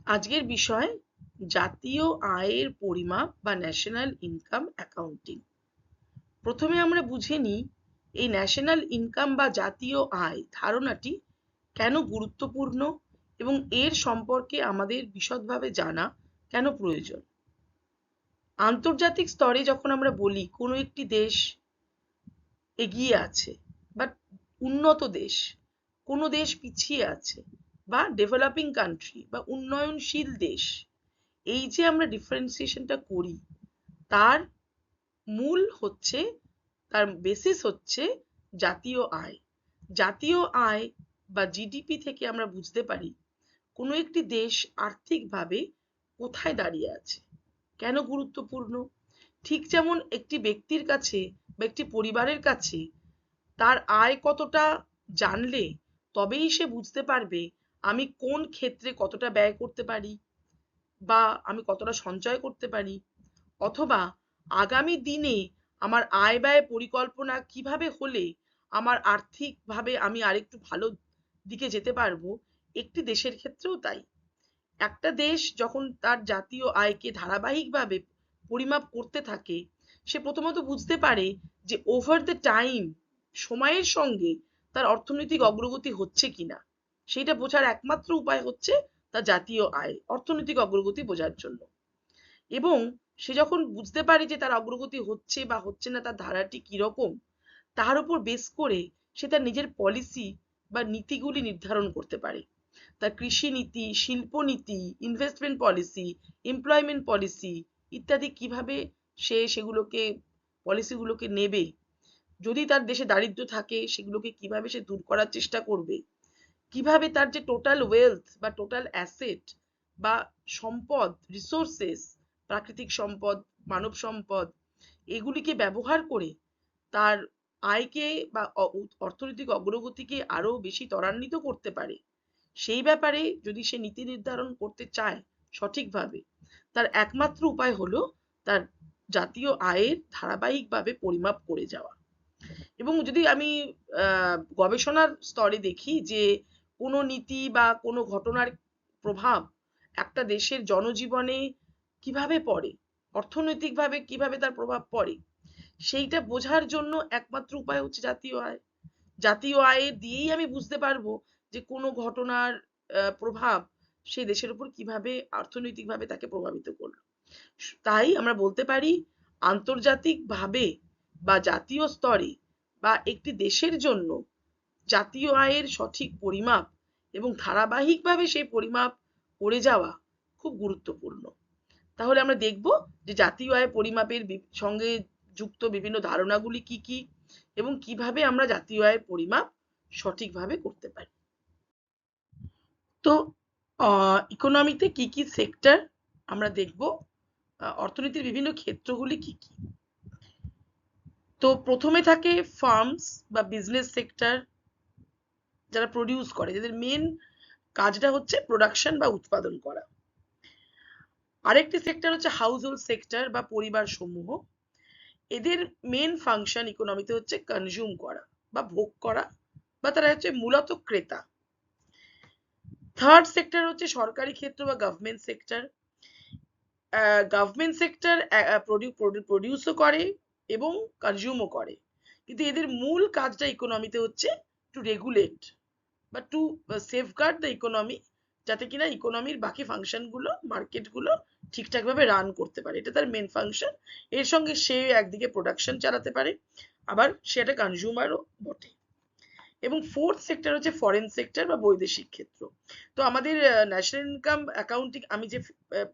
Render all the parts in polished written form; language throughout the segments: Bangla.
আজকের বিষয় জাতীয় আয়ের পরিমাপ বা ন্যাশনাল ইনকাম অ্যাকাউন্টিং। প্রথমে আমরা বুঝে নিই এই ন্যাশনাল ইনকাম বা জাতীয় আয় ধারণাটি কেন গুরুত্বপূর্ণ এবং এর সম্পর্কে আমাদের বিশদভাবে জানা কেন প্রয়োজন। আন্তর্জাতিক স্তরে যখন আমরা বলি কোনো একটি দেশ এগিয়ে আছে বা উন্নত দেশ, কোনো দেশ পিছিয়ে আছে বা ডেভেলপিং কান্ট্রি বা উন্নয়নশীল দেশ, এই যে আমরা ডিফারেন্সিয়েশনটা করি তার মূল হচ্ছে, তার বেসিস হচ্ছে জাতীয় আয়। জাতীয় আয় বা জিডিপি থেকে আমরা বুঝতে পারি কোনো একটি দেশ আর্থিকভাবে কোথায় দাঁড়িয়ে আছে, কেন গুরুত্বপূর্ণ। ঠিক যেমন একটি ব্যক্তির কাছে বা একটি পরিবারের কাছে তার আয় কতটা জানলে তবেই সে বুঝতে পারবে আমি কোন ক্ষেত্রে কতটা ব্যয় করতে পারি বা আমি কতটা সঞ্চয় করতে পারি, অথবা আগামী দিনে আমার আয় ব্যয় পরিকল্পনা কিভাবে হলে আমার আর্থিকভাবে আমি আরেকটু ভালো দিকে যেতে পারবো। একটি দেশের ক্ষেত্রেও তাই। একটা দেশ যখন তার জাতীয় আয়কে ধারাবাহিকভাবে পরিমাপ করতে থাকে, সে প্রথমত বুঝতে পারে যে ওভার দ্য টাইম, সময়ের সঙ্গে তার অর্থনৈতিক অগ্রগতি হচ্ছে কিনা। সেইটা বোঝার একমাত্র উপায় হচ্ছে তার জাতীয় আয়, অর্থনৈতিক অগ্রগতি বোঝার জন্য। এবং সে যখন বুঝতে পারে যে তার অগ্রগতি হচ্ছে বা হচ্ছে না, তার ধারাটি কিরকম, তার উপর বেস করে সে তার নিজের পলিসি বা নীতিগুলি নির্ধারণ করতে পারে। তার কৃষি নীতি, শিল্প নীতি, ইনভেস্টমেন্ট পলিসি, এমপ্লয়মেন্ট পলিসি ইত্যাদি কিভাবে সে সেগুলোকে, পলিসিগুলোকে নেবে। যদি তার দেশে দারিদ্র থাকে সেগুলোকে কিভাবে সে দূর করার চেষ্টা করবে, কিভাবে তার যে টোটাল ওয়েলথ বা টোটাল অ্যাসেট বা সম্পদ, রিসোর্সেস, প্রাকৃতিক সম্পদ, মানব সম্পদ, এগুলিকে ব্যবহার করে তার আয়কে বা অর্থনৈতিক অগ্রগতিকে আরো বেশি ত্বরান্বিত করতে পারে, সেই ব্যাপারে যদি সে নীতি নির্ধারণ করতে চায় সঠিকভাবে, তার একমাত্র উপায় হলো তার জাতীয় আয়ের ধারাবাহিকভাবে পরিমাপ করে যাওয়া। এবং যদি আমি গবেষণার স্তরে দেখি যে কোনো নীতি বা কোনো ঘটনার প্রভাব একটা দেশের জনজীবনে কিভাবে পড়ে, অর্থনৈতিকভাবে কিভাবে তার প্রভাব পড়ে, সেইটা বোঝার জন্য একমাত্র উপায় হচ্ছে জাতীয় আয়। জাতীয় আয় দিয়েই আমি বুঝতে পারবো যে কোনো ঘটনার প্রভাব সেই দেশের উপর কিভাবে অর্থনৈতিকভাবে তাকে প্রভাবিত করলো। তাই আমরা বলতে পারি আন্তর্জাতিকভাবে বা জাতীয় স্তরে বা একটি দেশের জন্য জাতীয় আয়ের সঠিক পরিমাপ এবং ধারাবাহিকভাবে সেই পরিমাপ করে যাওয়া খুব গুরুত্বপূর্ণ। তাহলে আমরা দেখব যে জাতীয় আয় পরিমাপের সঙ্গে যুক্ত বিভিন্ন ধারণাগুলি কি কি এবং কিভাবে আমরা জাতীয় আয়ের পরিমাপ সঠিকভাবে করতে পারি। তো ইকোনমিতে কি কি সেক্টর আমরা দেখব, অর্থনীতির বিভিন্ন ক্ষেত্রগুলি কি কি। তো প্রথমে থাকে ফার্মস বা বিজনেস সেক্টর, যারা প্রডিউস করে, যাদের মেন কাজটা হচ্ছে প্রোডাকশন বা উৎপাদন করা। আরেকটি সেক্টর হচ্ছে হাউস হোল্ড সেক্টর বা পরিবার সমূহ। এদের মেন ফাংশন ইকোনমিতে হচ্ছে কনজিউম করা বা ভোগ করা, বা তারা হচ্ছে মূলত ক্রেতা। থার্ড সেক্টর হচ্ছে সরকারি ক্ষেত্র বা গভর্নমেন্ট সেক্টর। গভর্নমেন্ট সেক্টর প্রডিউসও করে এবং কনজিউমও করে, কিন্তু এদের মূল কাজটা ইকোনমিতে হচ্ছে টু রেগুলেট বা টু সেফগার্ড দ্য ইকোনমি, যাতে কিনা ইকোনমির বাকি ফাংশনগুলো, মার্কেটগুলো ঠিকঠাকভাবে রান করতে পারে। এটা তার মেন ফাংশন। এর সঙ্গে সে একদিকে প্রোডাকশন চালাতে পারে, আবার সে একটা কনজিউমারও বটে। এবং ফোর্থ সেক্টর হচ্ছে ফরেন সেক্টর বা বৈদেশিক ক্ষেত্র। তো আমাদের ন্যাশনাল ইনকাম অ্যাকাউন্টিং আমি যে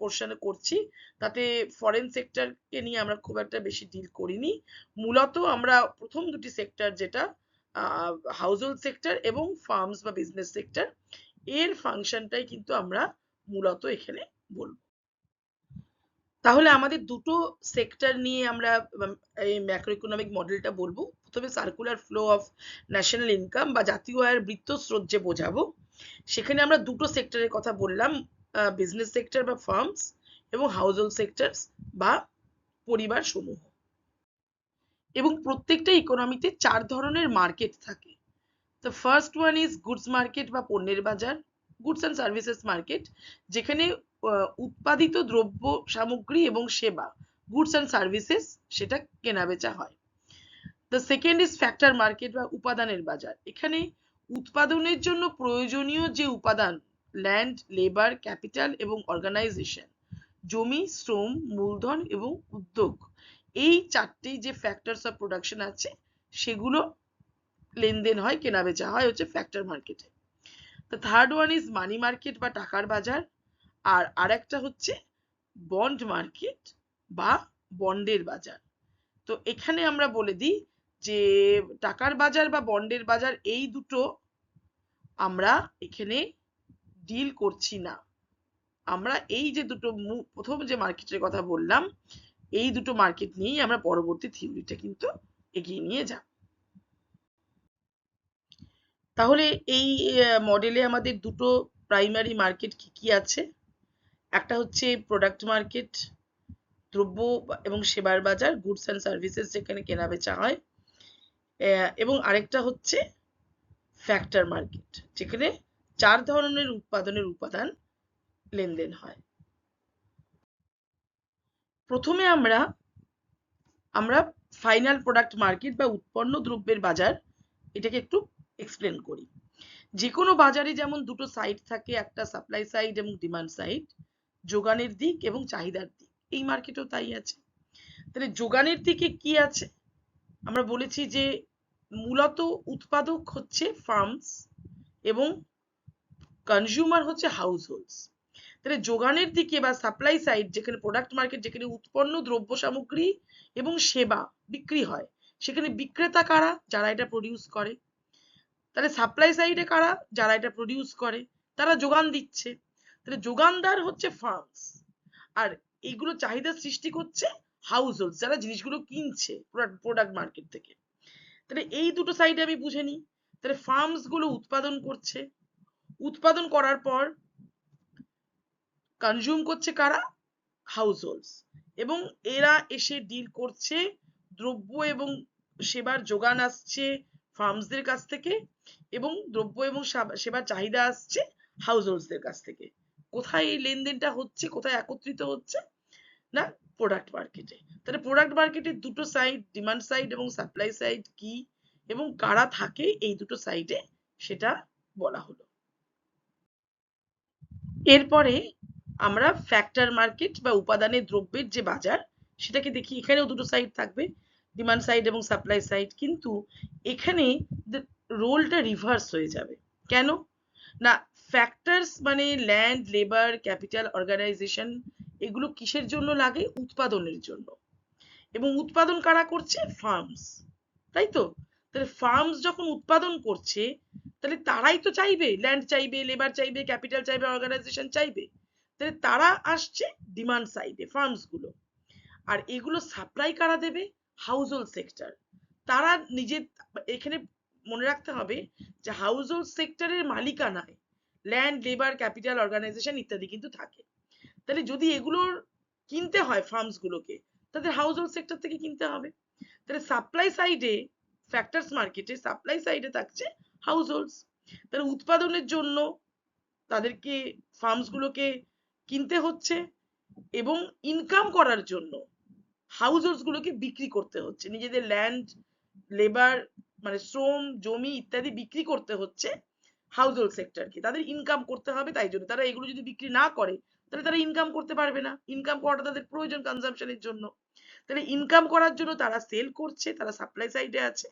পোর্শনে করছি তাতে ফরেন সেক্টরকে নিয়ে আমরা খুব একটা বেশি ডিল করিনি। মূলত আমরা প্রথম দুটি সেক্টর, যেটা হাউস হোল্ড সেক্টর এবং ফার্মস বা বিজনেস সেক্টর, এর ফাংশনটাই কিন্তু আমরা মূলত এখানে বলবো। তাহলে আমাদের দুটো সেক্টর নিয়ে আমরা এই ম্যাক্রো ইকোনমিক মডেলটা বলবো। প্রথমে circular flow of national income বা জাতীয় আয়ের বৃত্তস্রোত যে বোঝাবো, সেখানে আমরা দুটো সেক্টরের কথা বললাম, বিজনেস সেক্টর বা ফার্মস এবং হাউস হোল্ড সেক্টর বা পরিবার সমূহ। এবং প্রত্যেকটা ইকোনমিতে চার ধরনের মার্কেট থাকে। The first one is goods market বা পণ্যের বাজার। গুডস অ্যান্ড সার্ভিসেস মার্কেট, যেখানে উৎপাদিত দ্রব্য সামগ্রী এবং সেবা, গুডস অ্যান্ড সার্ভিসেস, সেটা কেনা বেচা হয়। The second is factor market বা উপাদানের বাজার। এখানে উৎপাদনের জন্য প্রয়োজনীয় যে উপাদান, ল্যান্ড, লেবার, ক্যাপিটাল এবং অর্গানাইজেশন, জমি, শ্রম, মূলধন এবং উদ্যোগ, এই চারটি যে ফ্যাক্টরস অফ প্রোডাকশন আছে সেগুলো লেনদেন হয়, কেনা বেচা হয় হচ্ছে ফ্যাক্টর মার্কেটে। The third one is money market বা টাকার বাজার, আর আরেকটা হচ্ছে বন্ড মার্কেট বা বন্ডের বাজার। তো এখানে আমরা বলে দিই যে টাকার বাজার বা বন্ডের বাজার, এই দুটো আমরা এখানে ডিল করছি না। আমরা এই যে দুটো প্রথম যে মার্কেটের কথা বললাম, এই দুটো মার্কেট নিয়েই আমরা পরবর্তী থিওরিটা কিন্তু এগিয়ে নিয়ে যাব। তাহলে এই মডেলে আমাদের দুটো প্রাইমারি মার্কেট কি কি আছে? একটা হচ্ছে প্রোডাক্ট মার্কেট, দ্রব্য এবং সেবার বাজার, গুডস অ্যান্ড সার্ভিসেস, যেখানে কেনা বেচা হয়, এবং আরেকটা হচ্ছে ফ্যাক্টর মার্কেট, যেখানে চার ধরনের উৎপাদনের উপাদান লেনদেন হয়। প্রথমে আমরা ফাইনাল প্রোডাক্ট মার্কেট বা উৎপন্ন দ্রব্যের বাজার, এটাকে একটু এক্সপ্লেন করি। যে কোনো বাজারে যেমন দুটো সাইড থাকে, একটা সাপ্লাই সাইড এবং ডিমান্ড সাইড, যোগানের দিক এবং চাহিদার দিক, এই মার্কেটেও তাই আছে। তাহলে যোগানের দিকে কি আছে? আমরা বলেছি যে মূলত উৎপাদক হচ্ছে ফার্মস এবং কনজিউমার হচ্ছে হাউস হোল্ডস। তাহলে যোগানের দিকে বা সাপ্লাই সাইড, যেখানে প্রোডাক্ট মার্কেট, যেখানে উৎপন্ন দ্রব্য সামগ্রী এবং সেবা বিক্রি হয়, সেখানে বিক্রেতা কারা? যারা এটা প্রডিউস করে। তাহলে সাপ্লাই সাইডে কারা? যারা এটা প্রডিউস করে, তারা যোগান দিচ্ছে। তাহলে যোগানদার হচ্ছে ফার্মস, আর এইগুলো চাহিদা সৃষ্টি করছে হাউস হোল্ড, যারা জিনিসগুলো কিনছে প্রোডাক্ট মার্কেট থেকে। তাহলে এই দুটো সাইডে আমি বুঝে নিই। তাহলে ফার্মস গুলো উৎপাদন করছে, উৎপাদন করার পর কনজিউম করছে কারা? হাউস হোল্ডস, এবং এরা এসে ডিল করছে, দ্রব্য এবং সেবার যোগান আসছে ফার্মসদের কাছ থেকে, এবং দ্রব্য এবং সেবার চাহিদা আসছে হাউস হোল্ডসদের কাছ থেকে। কোথায় এই লেনদেনটা হচ্ছে, কোথায় একত্রিত হচ্ছে? না, প্রোডাক্ট মার্কেটে। তাহলে প্রোডাক্ট মার্কেটের দুটো সাইড, ডিমান্ড সাইড এবং সাপ্লাই সাইড কি এবং কারা থাকে এই দুটো সাইডে, সেটা বলা হলো। এরপরে আমরা ফ্যাক্টর মার্কেট বা উপাদানের দ্রব্যের যে বাজার, সেটাকে দেখি। এখানেও দুটো সাইড থাকবে, ডিমান্ড সাইড এবং সাপ্লাই সাইড, কিন্তু এখানে রোলটা রিভার্স হয়ে যাবে। কেন না? ফ্যাক্টরস মানে ল্যান্ড, লেবার, ক্যাপিটাল, অর্গানাইজেশন, এগুলো কিসের জন্য লাগে? উৎপাদনের জন্য। এবং উৎপাদন কারা করছে? ফার্মস, তাই তো? তাহলে ফার্মস যখন উৎপাদন করছে, তাহলে তারাই তো চাইবে, ল্যান্ড চাইবে, লেবার চাইবে, ক্যাপিটাল চাইবে, অর্গানাইজেশন চাইবে। তাহলে তারা আসছে ডিমান্ড সাইডে, ফার্মস গুলো। আর এগুলো সাপ্লাই কারা দেবে? House hold sector. তারা নিজে, এখানে মনে রাখতে হবে যে হাউস হোল্ড সেক্টরের মালিকানায় ল্যান্ড, লেবার, ক্যাপিটাল, অর্গানাইজেশন ইত্যাদি কিন্তু থাকে। তাহলে যদি এগুলোর কিনতে হয় ফার্মস গুলোকে, তাদের হাউস হোল্ড সেক্টর থেকে কিনতে হবে। তাহলে সাপ্লাই সাইডে, ফ্যাক্টরস মার্কেটে সাপ্লাই সাইডে থাকছে হাউস হোল্ডস। তাহলে উৎপাদনের জন্য তাদেরকে ফার্মস গুলোকে কিনতে হচ্ছে, এবং ইনকাম করার জন্য হাউস হোল্ডস গুলোকে বিক্রি করতে হচ্ছে, নিজেদের ল্যান্ড, লেবার মানে শ্রম, জমি ইত্যাদি বিক্রি করতে হচ্ছে হাউস হোল্ড সেক্টরকে। তাদের ইনকাম করতে হবে, তাই জন্য তারা এগুলো যদি বিক্রি না করে, তাহলে তারা ইনকাম করতে পারবে না। ইনকাম করাটা তাদের প্রয়োজন কনজাম্পশনের জন্য। তাহলে ইনকাম করার জন্য তারা সেল করছে, তারা সাপ্লাই সাইডে আছে।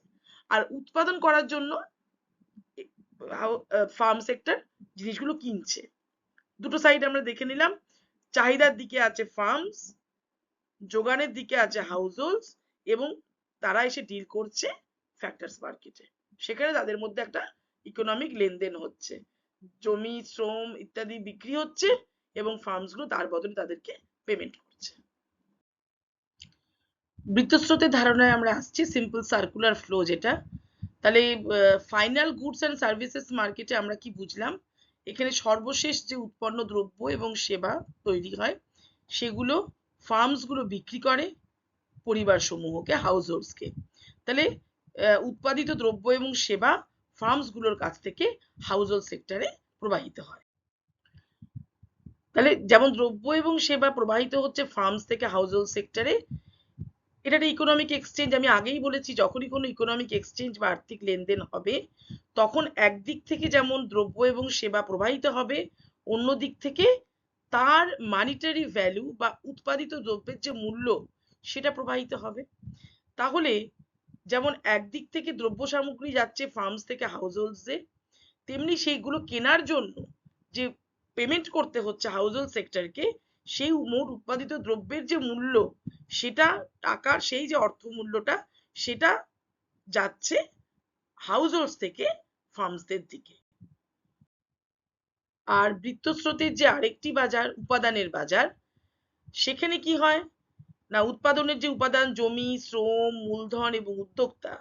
আর উৎপাদন করার জন্য ফার্ম সেক্টর জিনিসগুলো কিনছে। দুটো সাইড আমরা দেখে নিলাম। চাহিদার দিকে আছে ফার্মস, যোগানের দিকে আছে হাউস হোল্ডস, এবং তারা এসে ডিল করছে ফ্যাক্টরস মার্কেটে। সেখানে তাদের মধ্যে একটা ইকোনমিক লেনদেন হচ্ছে, জমি, শ্রম ইত্যাদি বিক্রি হচ্ছে, এবং ফার্মস গুলো তার বদলে তাদেরকে পেমেন্ট করছে। বৃত্তস্রোতের ধারণায় আমরা আসছি, সিম্পল সার্কুলার ফ্লো যেটা। তাহলে ফাইনাল গুডস অ্যান্ড সার্ভিসেস মার্কেটে আমরা কি বুঝলাম? এখানে সর্বশেষ যে উৎপন্ন দ্রব্য এবং সেবা তৈরি হয়, সেগুলো ফার্মস গুলো বিক্রি করে পরিবার সমূহকে, হাউস হোল্ডসকে। তাহলে উৎপাদিত দ্রব্য এবং সেবা ফার্মস গুলোর কাছ থেকে হাউস হোল্ড সেক্টরে প্রবাহিত হয়। তাহলে যেমন দ্রব্য এবং সেবা প্রবাহিত হচ্ছে ফার্মস থেকে হাউস হোল্ড সেক্টরে, এটা একটা ইকোনমিক এক্সচেঞ্জ। আমি আগেই বলেছি যখনই কোনো ইকোনমিক এক্সচেঞ্জ বা আর্থিক লেনদেন হবে তখন একদিক থেকে যেমন দ্রব্য এবং সেবা প্রবাহিত হবে, অন্য দিক থেকে তার মানিটারি ভ্যালু বা উৎপাদিত দ্রব্যের যে মূল্য সেটা প্রবাহিত হবে। তাহলে যেমন একদিক থেকে দ্রব্য সামগ্রী যাচ্ছে ফার্মস থেকে হাউস হোল্ডসে, তেমনি সেইগুলো কেনার জন্য যে পেমেন্ট করতে হচ্ছে হাউস হোল্ড সেক্টরকে, সেই মোট উৎপাদিত দ্রব্যের যে মূল্য সেটা টাকার সেই যে অর্থ মূল্যটা সেটা যাচ্ছে হাউস হোল্ডস থেকে ফার্মসদের দিকে। আর বৃত্তস্রোতের যে আরেকটি বাজার উপাদানের বাজার, সেখানে কি হয় না উৎপাদনের যে উপাদান জমি, শ্রম, মূলধন এবং উদ্যোক্তা,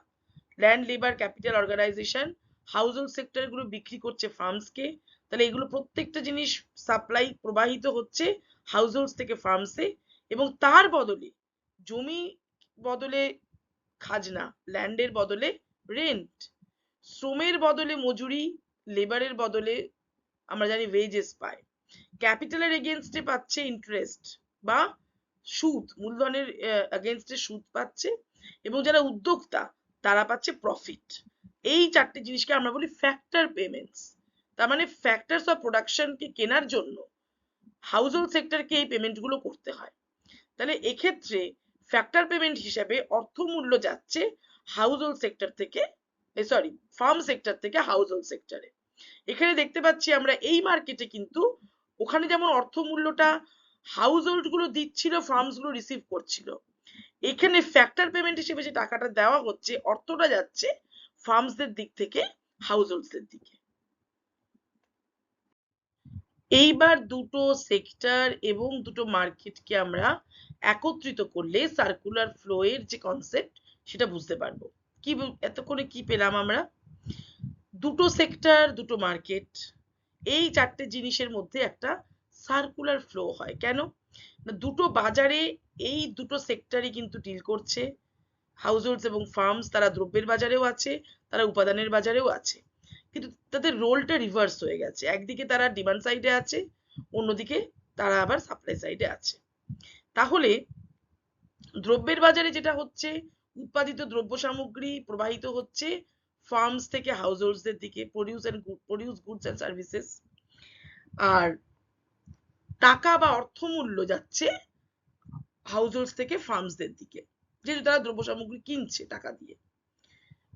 land, labour, capital, organisation, household sector গুলো বিক্রি করছে ফার্মসকে। তাহলে এগুলো প্রত্যেকটা জিনিস সাপ্লাই প্রবাহিত হচ্ছে হাউস হোল্ড থেকে ফার্মসে, এবং তার বদলে জমি বদলে খাজনা, ল্যান্ডের বদলে রেন্ট, শ্রমের বদলে মজুরি, লেবারের বদলে আমরা জানি ওয়েজেস পায়, ক্যাপিটালের এগেনস্টে পাচ্ছে ইন্টারেস্ট বা সুদ, মূলধনের এগেনস্টে সুদ পাচ্ছে, এবং যারা উদ্যোক্তা তারা পাচ্ছে প্রফিট। এই চারটে জিনিসকে আমরা বলি ফ্যাক্টর পেমেন্টস। তার মানে ফ্যাক্টরস অফ প্রোডাকশনকে কেনার জন্য হাউস হোল্ড সেক্টরকে এই পেমেন্ট গুলো করতে হয়। তাহলে এক্ষেত্রে ফ্যাক্টর পেমেন্ট হিসেবে অর্থমূল্য যাচ্ছে হাউস হোল্ড সেক্টর থেকে, সরি, ফার্ম সেক্টর থেকে হাউস হোল্ড সেক্টরে। এখানে দেখতে পাচ্ছি আমরা এই মার্কেটে কিন্তু ওখানে যেমন অর্থমূল্যটা হাউস হোল্ড গুলো দিচ্ছিল, ফার্মস গুলো রিসিভ করছিল, এখানে ফ্যাক্টর পেমেন্ট হিসেবে যে টাকাটা দেওয়া হচ্ছে, অর্থটা যাচ্ছে ফার্মসদের দিক থেকে হাউস হোল্ডসদের দিকে। এইবার দুটো সেক্টর এবং দুটো মার্কেটকে আমরা একত্রিত করলে সার্কুলার ফ্লো এর যে কনসেপ্ট সেটা বুঝতে পারবো। কি এতক্ষণে কি পেলাম আমরা? দুটো সেক্টর, দুটো মার্কেট, এই চারটে জিনিসের মধ্যে একটা সার্কুলার ফ্লো হয়। কেন না দুটো বাজারে এই দুটো সেক্টরই কিন্তু ডিল করছে, হাউস হোল্ডস এবং ফার্মস, তারা দ্রব্যের বাজারেও আছে, তারা উপাদানের বাজারেও আছে, কিন্তু তাদের রোলটা রিভার্স হয়ে গেছে। একদিকে তারা ডিমান্ড সাইডে আছে, অন্যদিকে তারা আবার সাপ্লাই সাইডে আছে। তাহলে দ্রব্যের বাজারে যেটা হচ্ছে, উৎপাদিত দ্রব্য সামগ্রী প্রবাহিত হচ্ছে ফার্মস থেকে হাউস হোল্ডসদের দিকে, প্রডিউস গুডস এন্ড সার্ভিসেস, আর টাকা বা অর্থমূল্য যাচ্ছে হাউস হোল্ডস থেকে ফার্মসদের দিকে, যেহেতু তারা দ্রব্য সামগ্রী কিনছে টাকা দিয়ে।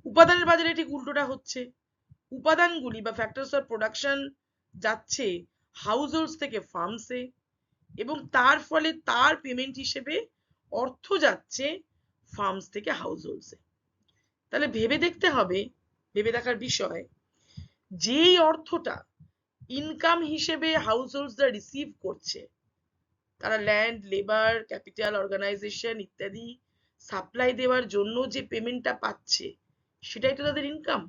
উপাদানের বাজারে ঠিক উল্টোটা হচ্ছে, উপাদানগুলি বা ফ্যাক্টরস অফ প্রোডাকশন যাচ্ছে হাউস হোল্ডস থেকে ফার্মসে, এবং তার ফলে তার পেমেন্ট হিসেবে অর্থ যাচ্ছে ফার্মস থেকে হাউস হোল্ডসে। তাহলে ভেবে দেখতে হবে, ভেবে দেখার বিষয়, যেই অর্থটা ইনকাম হিসেবে হাউস হোল্ডসরা রিসিভ করছে, তারা ল্যান্ড, লেবার, ক্যাপিটাল, অর্গানাইজেশন ইত্যাদি সাপ্লাই দেওয়ার জন্য যে পেমেন্টটা পাচ্ছে সেটাই তো তাদের ইনকাম,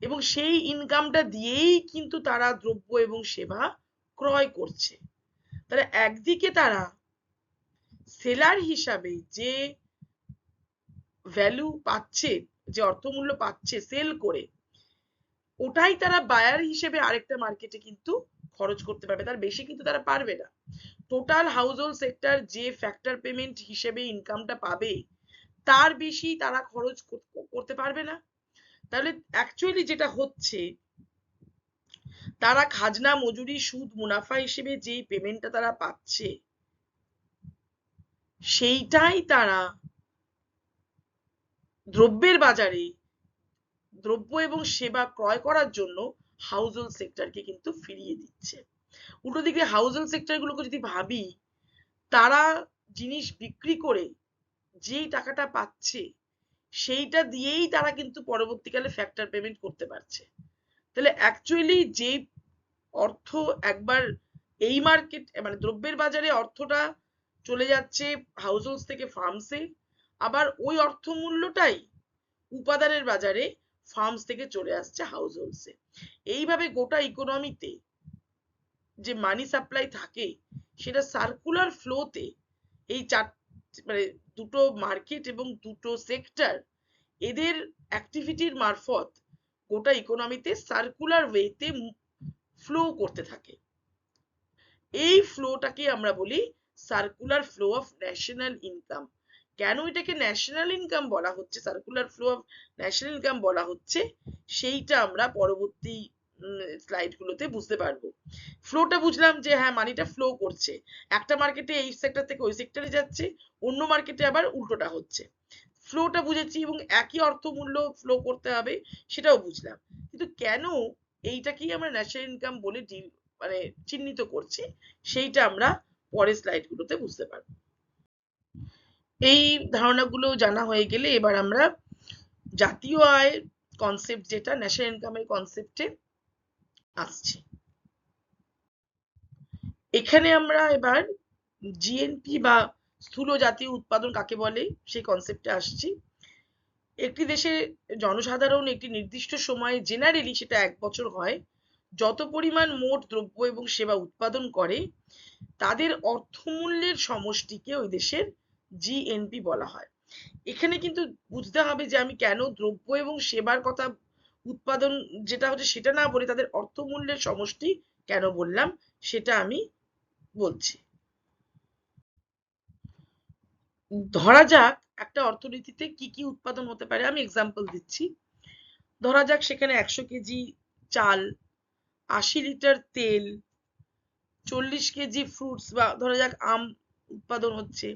এবং সেই ইনকামটা দিয়েই কিন্তু তারা দ্রব্য এবং সেবা ক্রয় করছে। তাহলে একদিকে তারা সেলার হিসাবে যে ভ্যালু পাচ্ছে, যে অর্থমূল্য পাচ্ছে সেল করে, ওটাই তারা বায়ার হিসেবে আরেকটা মার্কেটে কিন্তু খরচ করতে পারবে, তার বেশি কিন্তু তারা পারবে না। টোটাল হাউস হোল্ড সেক্টর যে ফ্যাক্টর পেমেন্ট হিসেবে ইনকামটা পাবে তার বেশি তারা খরচ করতে পারবে না। তাহলে অ্যাকচুয়ালি যেটা হচ্ছে, তারা খাজনা, মজুরি, সুদ, মুনাফা হিসেবে যে পেমেন্টটা তারা পাচ্ছে সেইটাই তারা দ্রব্যের বাজারে দ্রব্য এবং সেবা ক্রয় করার জন্য হাউস হোল্ড সেক্টরকে কিন্তু ফিরিয়ে দিচ্ছে। উল্টো দিকে হাউস হোল্ড সেক্টর গুলোকে যদি ভাবি, তারা জিনিস বিক্রি করে যেই টাকাটা পাচ্ছে সেইটা দিয়েই তারা কিন্তু পরবর্তীকালে ফ্যাক্টর পেমেন্ট করতে পারছে। তাহলে অ্যাকচুয়ালি যে অর্থ একবার এই মার্কেট মানে দ্রব্যের বাজারে অর্থটা চলে যাচ্ছে হাউস হোল্ড থেকে ফার্মসে, আবার ওই অর্থ মূল্যটাই উপাদানের বাজারে ফার্মস থেকে চলে আসছে হাউস হোল্ডসে। এইভাবে গোটা ইকোনমিতে যে মানি সাপ্লাই থাকে সেটা সার্কুলার ফ্লোতে এই মানে দুটো মার্কেট এবং দুটো সেক্টর এদের অ্যাক্টিভিটির মারফত গোটা ইকোনমিতে সার্কুলার ওয়েতে ফ্লো করতে থাকে। এই ফ্লোটাকে আমরা বলি circular flow of national income. কেন এটাকে ন্যাশনাল ইনকাম বলা হচ্ছে, circular flow of national income বলা হচ্ছে, সেইটা আমরা পরবর্তী স্লাইড গুলোতে বুঝতে পারবো। ফ্লোটা বুঝলাম যে হ্যাঁ মানিটা ফ্লো করছে, একটা মার্কেটে এই সেক্টর থেকে ওই সেক্টরে যাচ্ছে, অন্য মার্কেটে আবার উল্টোটা হচ্ছে। ফ্লোটা বুঝেছি এবং একই অর্থমূল্য ফ্লো করতে হবে সেটাও বুঝলাম, কিন্তু কেন এইটাকেই আমরা ন্যাশনাল ইনকাম বলে মানে চিহ্নিত করছি সেইটা আমরা পরের স্লাইড গুলোতে বুঝতে পারবো। এই ধারণাগুলো জানা হয়ে গেলে এবার আমরা জাতীয় আয় কনসেপ্ট, যেটা ন্যাশনাল ইনকামের কনসেপ্টে আসছি। এখানে আমরা এবার জিএনপি বা স্থূল জাতীয় উৎপাদন কাকে বলে সেই কনসেপ্টে আসছি। একটি দেশে জনসাধারণ একটি নির্দিষ্ট সময়ে, জেনারেলি সেটা 1 বছর হয়, যত পরিমাণ মোট দ্রব্য এবং সেবা উৎপাদন করে তাদের অর্থমূল্যের সমষ্টিকে ওই দেশের জিএনপি বলা হয়। এখানে কিন্তু বুঝতে হবে যে আমি কেন দ্রব্য এবং সেবার কথা, উৎপাদন যেটা হচ্ছে সেটা না বলে তাদের অর্থমূল্যের সমষ্টি কেন বললাম সেটা আমি বলছি। ধরা যাক একটা অর্থনীতিতে কি কি উৎপাদন হতে পারে, আমি এক্সাম্পল দিচ্ছি। ধরা যাক সেখানে 100 কেজি চাল, 80 লিটার তেল, 40 কেজি ফ্রুটস বা ধরা যাক আম উৎপাদন হচ্ছে,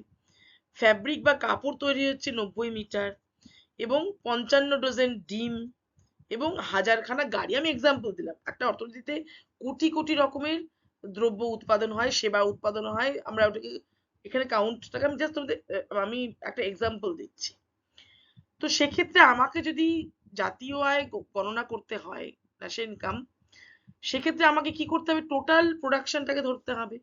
ফ্যাব্রিক বা কাপড় তৈরি হচ্ছে 90 মিটার, এবং 55 ডজন ডিম এবং 1000 খানা গাড়ি। আমি এক্সাম্পল দিলাম। একটা অর্থনীতিতে কোটি কোটি রকমের দ্রব্য উৎপাদন হয়, সেবা উৎপাদন হয়, আমরা ওটাকে এখানে কাউন্টটাকে আমি জাস্ট আমি একটা এক্সাম্পল দিচ্ছি। তো সেক্ষেত্রে আমাকে যদি জাতীয় আয় গণনা করতে হয়, ন্যাশনাল ইনকাম, সেক্ষেত্রে আমাকে কি করতে হবে, টোটাল প্রোডাকশনটাকে ধরতে হবে।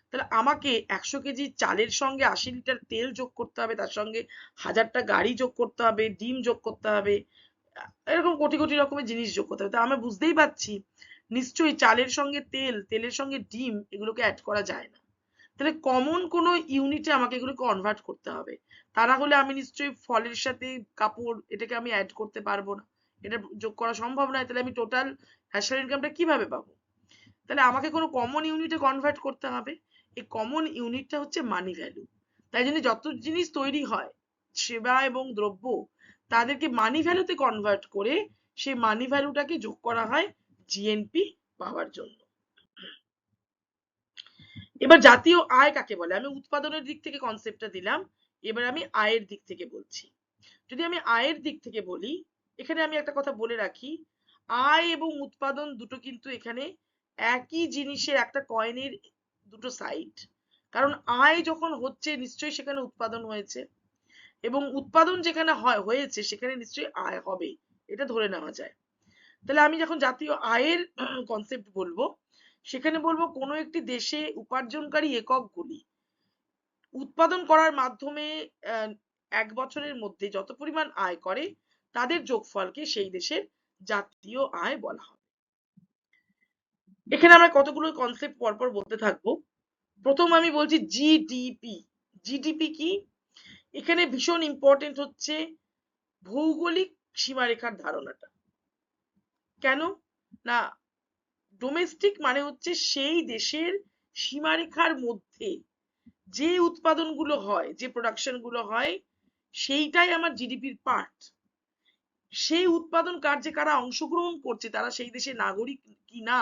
তাহলে আমাকে 100 কেজি চালের সঙ্গে 80 লিটার তেল যোগ করতে হবে, তার সঙ্গে 1000টা গাড়ি যোগ করতে হবে, ডিম যোগ করতে হবে, এরকম কোটি কোটি রকমের জিনিস যোগ করতে হবে। তা আমরা বুঝতেই পারছি নিশ্চয়ই চালের সঙ্গে তেল, তেলের সঙ্গে ডিম এগুলোকে অ্যাড করা যায় না। তাহলে কমন কোনো ইউনিটে আমাকে এগুলো কনভার্ট করতে হবে, তা না হলে আমি নিশ্চয়ই ফলের সাথে কাপড় এটাকে আমি অ্যাড করতে পারবো না, এটা যোগ করা সম্ভব নয়। তাহলে আমি টোটাল ন্যাশনাল ইনকামটা কিভাবে পাবো? তাহলে আমাকে কোনো কমন ইউনিটে কনভার্ট করতে হবে। এই কমন ইউনিটটা হচ্ছে মানি ভ্যালু। তাই জন্য যত জিনিস তৈরি হয়, সেবা এবং দ্রব্য, তাদেরকে মানি ভ্যালুতে কনভার্ট করে সেই মানি ভ্যালুটাকে যোগ করা হয় জিএনপি পাওয়ার জন্য। এবার জাতীয় আয় কাকে বলে? আমি উৎপাদনের দিক থেকে কনসেপ্টটা দিলাম, এবার আমি আয়ের দিক থেকে বলছি। যদি আমি আয়ের দিক থেকে বলি, এখানে আমি একটা কথা বলে রাখি, আয় এবং উৎপাদন দুটো কিন্তু এখানে একই জিনিসের, একটা কয়েনের দুটো সাইড। কারণ আয় যখন হচ্ছে নিশ্চয়ই সেখানে উৎপাদন হয়েছে, এবং উৎপাদন যেখানে হয়েছে সেখানে নিশ্চয়ই আয় হবে, এটা ধরে নেওয়া যায়। তাহলে আমি যখন জাতীয় আয়ের কনসেপ্ট বলবো, সেখানে বলবো কোনো একটি দেশে উপার্জনকারী এককগুলি উৎপাদন করার মাধ্যমে 1 বছরের মধ্যে যত পরিমাণ আয় করে তাদের যোগফলকে সেই দেশের জাতীয় আয় বলা হয়। এখানে আমরা কতগুলো কনসেপ্ট পরপর বলতে থাকবো। প্রথম আমি বলছি জিডিপি। জিডিপি কি? এখানে ভীষণ ইম্পর্টেন্ট হচ্ছে ভৌগোলিক সীমারেখার ধারণাটা। কেন না, ডোমেস্টিক মানে হচ্ছে সেই দেশের সীমারেখার মধ্যে যে উৎপাদনগুলো হয়, যে প্রোডাকশন গুলো হয়, সেইটাই আমার জিডিপির পার্ট। সেই উৎপাদন কার্যে কারা অংশগ্রহণ করছে, তারা সেই দেশের নাগরিক কি না,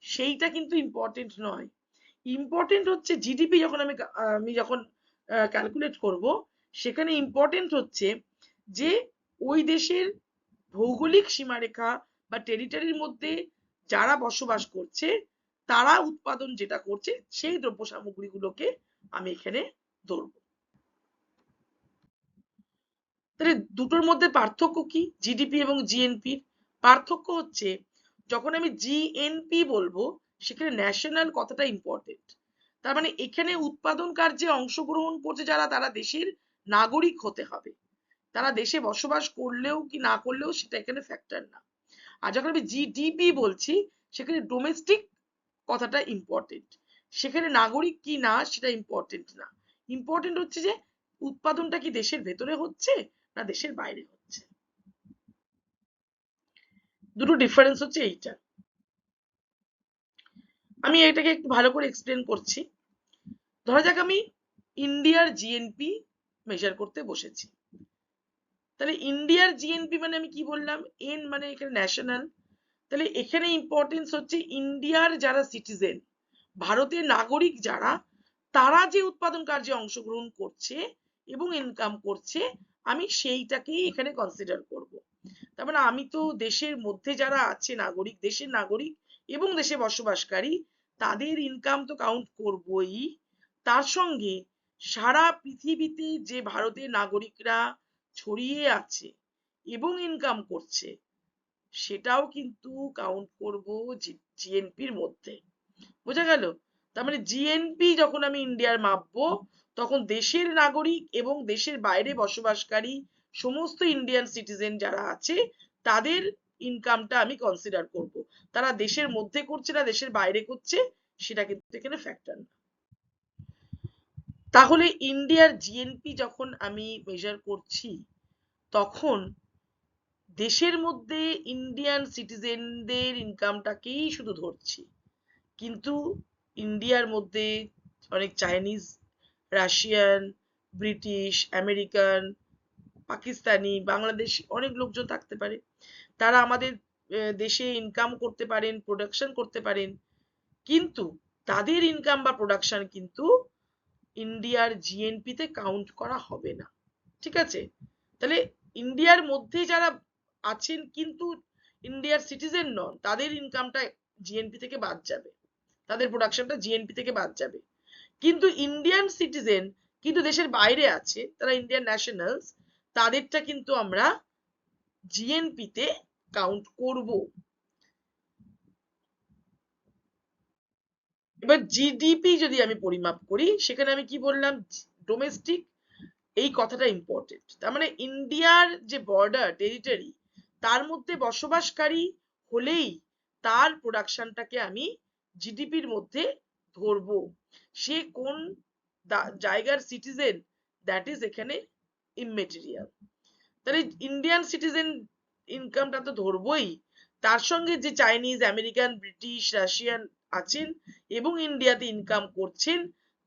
সেইটা কিন্তু ইম্পর্টেন্ট নয়। ইম্পর্টেন্ট হচ্ছে জিডিপি যখন আমি যখন ক্যালকুলেট করব, সেখানে ইম্পর্টেন্ট হচ্ছে যে ওই দেশের ভৌগোলিক সীমারেখা বা টেরিটরির মধ্যে যারা বসবাস করছে তারা উৎপাদন যেটা করছে সেই দ্রব্য সামগ্রীগুলোকে আমি এখানে ধরবো। তাহলে দুটোর মধ্যে পার্থক্য কি? জিডিপি এবং জিএনপির পার্থক্য হচ্ছে, যখন আমি জিএনপি বলবো সেখানে ন্যাশনাল কথাটা ইম্পর্টেন্ট। তার মানে এখানে উৎপাদন কার্যে অংশগ্রহণ করছে যারা, তারা দেশের নাগরিক হতে হবে, তারা দেশে বসবাস করলেও কি না করলেও সেটা এখানে ফ্যাক্টর না। আর যখন আমি জিডিপি বলছি সেখানে ডোমেস্টিক কথাটা ইম্পর্টেন্ট, সেখানে নাগরিক কি না সেটা ইম্পর্টেন্ট না। ইম্পর্টেন্ট হচ্ছে যে উৎপাদনটা কি দেশের ভেতরে হচ্ছে না দেশের বাইরে হচ্ছে। দুটো ডিফারেন্স হচ্ছে এইটা। আমি এটাকে একটু ভালো করে এক্সপ্লেন করছি। ধরা যাক আমি ইন্ডিয়ার জিএনপি মেজার করতে বসেছি। তাহলে ইন্ডিয়ার জিএনপি মানে আমি কি বললাম, এন মানে এখানে ন্যাশনাল। তাহলে এখানে ইম্পর্টেন্স হচ্ছে ইন্ডিয়ার যারা সিটিজেন, ভারতের নাগরিক যারা, তারা যে উৎপাদন কার্যে অংশগ্রহণ করছে এবং ইনকাম করছে, আমি সেইটাকেই এখানে কনসিডার করব। তার মানে আমি তো দেশের মধ্যে যারা আছে নাগরিক, দেশের নাগরিক এবং দেশে বসবাসকারী, তাদের ইনকাম তো কাউন্ট করবই। তার সঙ্গে সারা পৃথিবীতে যে ভারতের নাগরিকরা ছড়িয়ে আছে এবং ইনকাম করছে, সেটাও কিন্তু কাউন্ট করব জিএনপির মধ্যে। বোঝা গেল? তার মানে জিএনপি যখন আমি ইন্ডিয়ার মাপবো, তখন দেশের নাগরিক এবং দেশের বাইরে বসবাসকারী সমস্ত ইন্ডিয়ান সিটিজেন যারা আছে, তাদের ইনকামটা আমি কনসিডার করব। তারা দেশের মধ্যে করছে না দেশের বাইরে করছে, সেটা কিন্তু এখানে ফ্যাক্টর না। তাহলে ইন্ডিয়ার জিএনপি যখন আমি মেজার করছি, তখন দেশের মধ্যে ইন্ডিয়ান সিটিজেনদের ইনকামটাকেই শুধু ধরছি। কিন্তু ইন্ডিয়ার মধ্যে অনেক Chinese, Russian, British, American, Pakistani, Bangladeshi অনেক লোকজন থাকতে পারে। তারা আমাদের দেশে ইনকাম করতে পারেন, প্রোডাকশন করতে পারেন, কিন্তু তাদের ইনকাম বা প্রোডাকশন কিন্তু ইন্ডিয়ার জিএনপি তে কাউন্ট করা হবে না। ঠিক আছে? তাহলে ইন্ডিয়ার মধ্যে যারা আছেন কিন্তু ইন্ডিয়ার সিটিজেন নন, তাদের ইনকামটা জিএনপি থেকে বাদ যাবে, তাদের প্রোডাকশনটা জিএনপি থেকে বাদ যাবে। কিন্তু ইন্ডিয়ান সিটিজেন কিন্তু দেশের বাইরে আছে, তারা ইন্ডিয়ান ন্যাশনালস, তাদেরটা কিন্তু আমরা জিএনপি তে কাউন্ট করব। এবার জিডিপি যদি আমি পরিমাপ করি, সেখানে আমি কি বললাম, ডোমেস্টিক, এই কথাটা ইম্পর্টেন্ট। তার মানে ইন্ডিয়ার যে বর্ডার টেরিটরি, তার মধ্যে বসবাসকারী হলেই তার প্রোডাকশনটাকে আমি জিডিপির মধ্যে ধরবো। সে কোন জায়গার সিটিজেন, দ্যাট ইজ এখানে ইমমেটেরিয়াল। তাহলে ইন্ডিয়ান সিটিজেন ইনকামটা তো ধরবই, তার সঙ্গে যে চাইনিজ, আমেরিকান, ব্রিটিশ, রাশিয়ান আছেন এবং ইন্ডিয়াতে ইনকাম করছেন,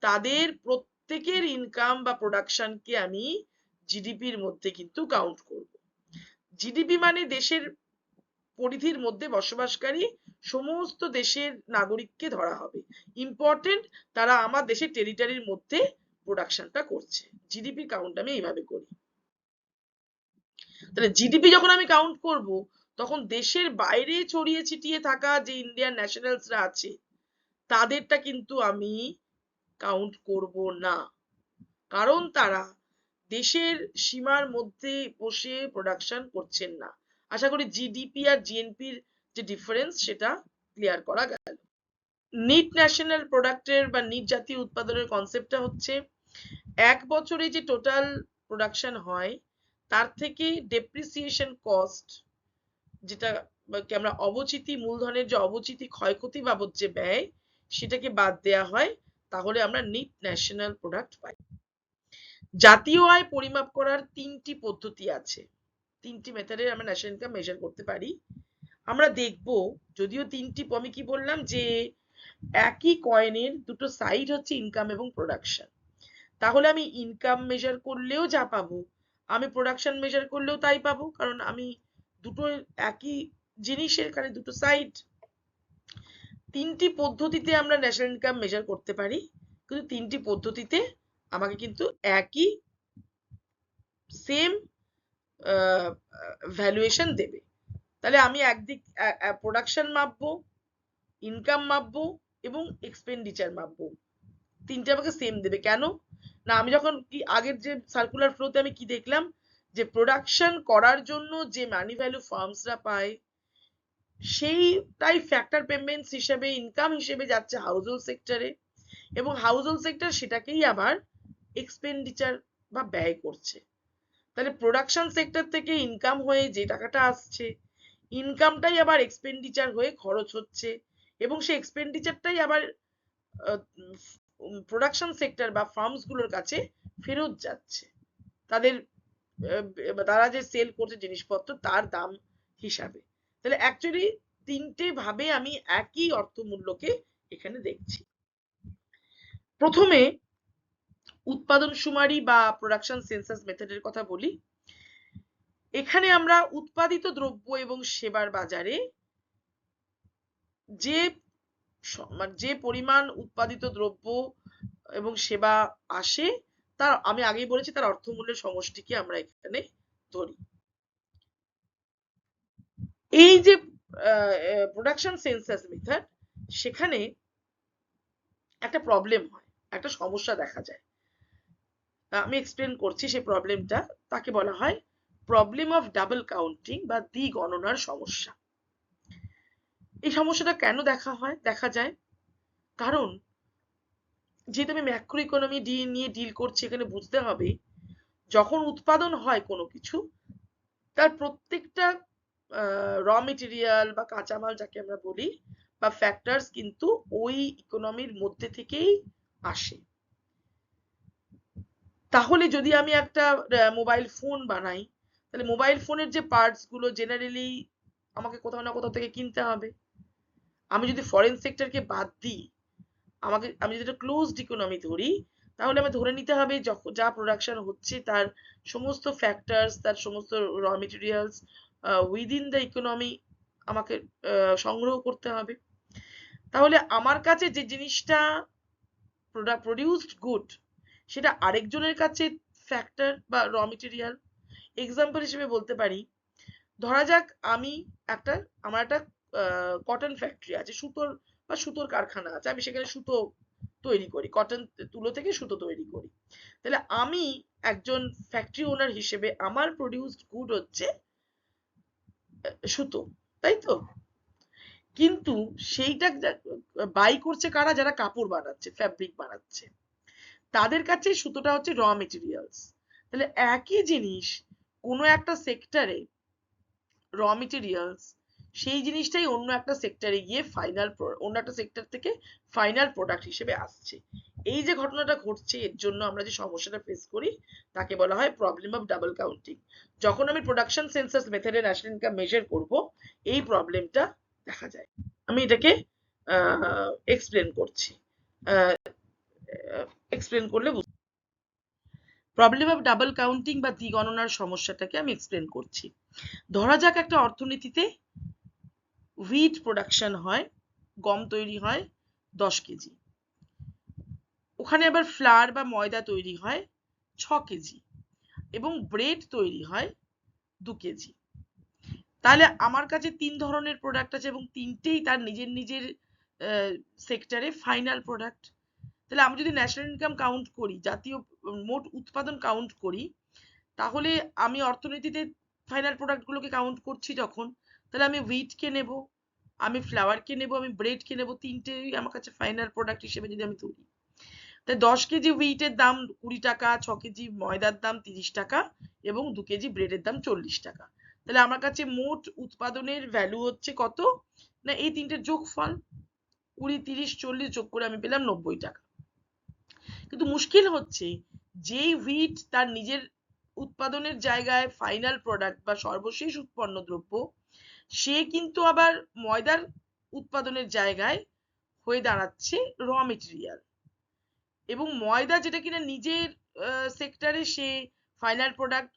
তাদের প্রত্যেকের ইনকাম বা প্রোডাকশনকে আমি জিডিপির মধ্যে কিন্তু কাউন্ট করব। জিডিপি মানে দেশের পরিধির মধ্যে বসবাসকারী সমস্ত দেশের নাগরিককে ধরা হবে। ইম্পর্টেন্ট, তারা আমার দেশের টেরিটরির মধ্যে প্রোডাকশনটা করছে। জিডিপি কাউন্ট আমি এইভাবে করি। তাহলে জিডিপি যখন আমি কাউন্ট করব, তখন দেশের বাইরে ছড়িয়ে ছিটিয়ে থাকা যে ইন্ডিয়ান ন্যাশনালসরা আছে, তাদেরটা কিন্তু আমি কাউন্ট করব না, কারণ তারা দেশের সীমার মধ্যে বসে প্রোডাকশন করছেন না। আশা করি জিডিপি আর জিএনপির যে ডিফারেন্স, সেটা ক্লিয়ার করা গেল। নিট ন্যাশনাল প্রোডাক্টের বা নিট জাতীয় উৎপাদনের কনসেপ্টটা হচ্ছে, এক বছরে যে টোটাল প্রোডাকশন হয়, তার থেকে ডেপ্রিসিয়েশন কস্ট, যেটা আমরা অবচিতি, মূলধনের যে অবচিতি ক্ষয়ক্ষতি বাবদ যে ব্যয়, সেটাকে বাদ দেয়া হয়, তাহলে আমরা নিট ন্যাশনাল প্রোডাক্ট পাই। জাতীয় আয় পরিমাপ করার তিনটি পদ্ধতি আছে, তিনটি মেথডে আমরা ন্যাশনাল ইনকাম মেজার করতে পারি। আমরা দেখব, যদিও তিনটি, আমি কি বললাম যে একই কয়েনের দুটো সাইড হচ্ছে ইনকাম এবং প্রোডাকশন। তাহলে আমি ইনকাম মেজার করলেও যা পাবো, আমি প্রোডাকশন মেজার করলেও তাই পাবো, কারণ আমি দুটো একই জিনিসের এখানে দুটো সাইড। তিনটি পদ্ধতিতে আমরা ন্যাশনাল ইনকাম মেজার করতে পারি, কিন্তু তিনটি পদ্ধতিতে আমাকে কিন্তু একই সেম ভ্যালুয়েশন দেবে। তাহলে আমি একদিক প্রোডাকশন মাপবো, ইনকাম মাপবো এবং এক্সপেন্ডিচার মাপবো, তিনটে আমাকে সেম দেবে। কেন না, আমি যখন কি আগের যে সার্কুলার ফ্লোতে আমি কি দেখলাম, যে প্রোডাকশন করার জন্য যে মানি ভ্যালু ফার্মসরা পায়, সেইটাই ফ্যাক্টর পেমেন্টস হিসেবে, ইনকাম হিসেবে যাচ্ছে হাউস হোল্ড সেক্টরে, এবং হাউস হোল্ড সেক্টর সেটাকেই আবার এক্সপেন্ডিচার বা ব্যয় করছে। তাহলে প্রোডাকশন সেক্টর থেকে ইনকাম হয়ে যে টাকাটা আসছে, ইনকামটাই আবার এক্সপেন্ডিচার হয়ে খরচ হচ্ছে, এবং সেই এক্সপেন্ডিচারটাই আবার প্রোডাকশন সেক্টর বা ফার্মস গুলোর কাছে ফেরত যাচ্ছে, তাদের তারা যে সেল করছে জিনিসপত্র তার দাম হিসাবে। তাহলে অ্যাকচুয়ালি তিনটে ভাবে আমি একই অর্থমূল্যকে এখানে দেখছি। প্রথমে উৎপাদন সুমারি বা প্রোডাকশন সেন্সাস মেথডের কথা বলি। এখানে আমরা উৎপাদিত দ্রব্য এবং সেবার বাজারে যে পরিমাণ উৎপাদিত দ্রব্য এবং সেবা আসে তার, আমি আগেই বলেছি, তার অর্থমূল্যের সমষ্টিকে আমরা এখানে ধরি। এই যে প্রোডাকশন সেন্সাস মেথড, সেখানে একটা প্রবলেম হয়, একটা সমস্যা দেখা যায়। আমি এক্সপ্লেন করছি সেই প্রবলেমটা। তাকে বলা হয় প্রবলেম অফ ডাবল কাউন্টিং বা দ্বি গণনার সমস্যা। এই সমস্যাটা কেন দেখা যায়? কারণ যেহেতু আমি ম্যাক্রো ইকোনমি নিয়ে ডিল করছি, এখানে বুঝতে হবে যখন উৎপাদন হয় কোনো কিছু, তার প্রত্যেকটা র মেটেরিয়াল বা কাঁচামাল যাকে আমরা বলি বা ফ্যাক্টরস কিন্তু ওই ইকোনমির মধ্যে থেকেই আসে। তাহলে যদি আমি একটা মোবাইল ফোন বানাই, তাহলে মোবাইল ফোনের যে পার্টস গুলো জেনারেলি আমাকে কোথাও না কোথাও থেকে কিনতে হবে। আমি যদি ফরেন সেক্টরকে বাদ দিই, আমি যদি ক্লোজড ইকোনমি ধরি, তাহলে আমি ধরে নিতে হবে যা প্রোডাকশন হচ্ছে তার সমস্ত ফ্যাক্টরস, তার সমস্ত raw materials within the economy আমাকে সংগ্রহ করতে হবে। তাহলে আমার কাছে যে জিনিসটা প্রডিউসড গুড, সেটা আরেকজনের কাছে ফ্যাক্টর বা র মেটেরিয়াল। এক্সাম্পল হিসেবে বলতে পারি, ধরা যাক আমার একটা কটন ফ্যাক্টরি আছে, সুতোর কারখানা আছে, আমি সেখানে সুতো তৈরি করি, কটন তুলো থেকে সুতো তৈরি করি। তাহলে আমি একজন ফ্যাক্টরি ওনার হিসেবে আমার প্রডিউসড গুড হচ্ছে সুতো, তাই তো? কিন্তু সেইটা বাই করছে কারা? যারা কাপড় বানাচ্ছে, ফ্যাব্রিক বানাচ্ছে, তাদের কাছে সুতোটা হচ্ছে র মেটেরিয়ালস। তাহলে একই জিনিস কোনো একটা সেক্টরে র মেটেরিয়ালস, সেই জিনিসটাই অন্য একটা সেক্টরে গিয়ে অন্য একটা সেক্টর থেকে ফাইনাল প্রোডাক্ট হিসেবে আসছে। এই যে ঘটনাটা ঘটছে, এর জন্য আমরা যে সমস্যাটা ফেস করি তাকে বলা হয় প্রবলেম অফ ডাবল কাউন্টিং। যখন আমি প্রোডাকশন সেন্সাস মেথডে ন্যাশনাল ইনকাম মেজার করব, এই প্রবলেমটা দেখা যায়। আমি এটাকে এক্সপ্লেন করছি। এক্সপ্লেন করলে প্রবলেম অফ ডাবল কাউন্টিং বা দ্বিগণনার সমস্যাটাকে আমি এক্সপ্লেন করছি। ধরা যাক একটা অর্থনীতিতে হুইট প্রোডাকশন হয়, গম তৈরি হয় 10 কেজি, ওখানে আবার ফ্লার বা ময়দা তৈরি হয় 6 কেজি এবং ব্রেড তৈরি হয় 2 কেজি। তাহলে আমার কাছে 3 ধরনের প্রোডাক্ট আছে এবং তিনটেই তার নিজের সেক্টরে ফাইনাল প্রোডাক্ট। তাহলে আমি যদি ন্যাশনাল ইনকাম কাউন্ট করি, জাতীয় মোট উৎপাদন কাউন্ট করি, তাহলে আমি অর্থনীতিতে ফাইনাল প্রোডাক্ট গুলোকে কাউন্ট করছি যখন, তাহলে আমি হুইটকে নেব, আমি ফ্লাওয়ারকে নেব, আমি ব্রেডকে নেব, তিনটেই আমার কাছে ফাইনাল প্রোডাক্ট হিসেবে যদি আমি ধরি। তাই 10 কেজি হুইটের দাম 20 টাকা, 6 কেজি ময়দার দাম 30 টাকা এবং 2 কেজি ব্রেডের দাম 40 টাকা। তাহলে আমার কাছে মোট উৎপাদনের ভ্যালু হচ্ছে কত না, এই তিনটের যোগফল 20, 30, 40 যোগ করে আমি পেলাম 90 টাকা। কিন্তু মুশকিল হচ্ছে, যেই হুইট তার নিজের উৎপাদনের জায়গায় ফাইনাল প্রোডাক্ট বা সর্বশেষ উৎপন্ন দ্রব্য, সে কিন্তু আবার ময়দার উৎপাদনের জায়গায় হয়ে দাঁড়াচ্ছে র মেটেরিয়াল। এবং ময়দা যেটা কিনা নিজের সেক্টরে সে ফাইনাল প্রোডাক্ট,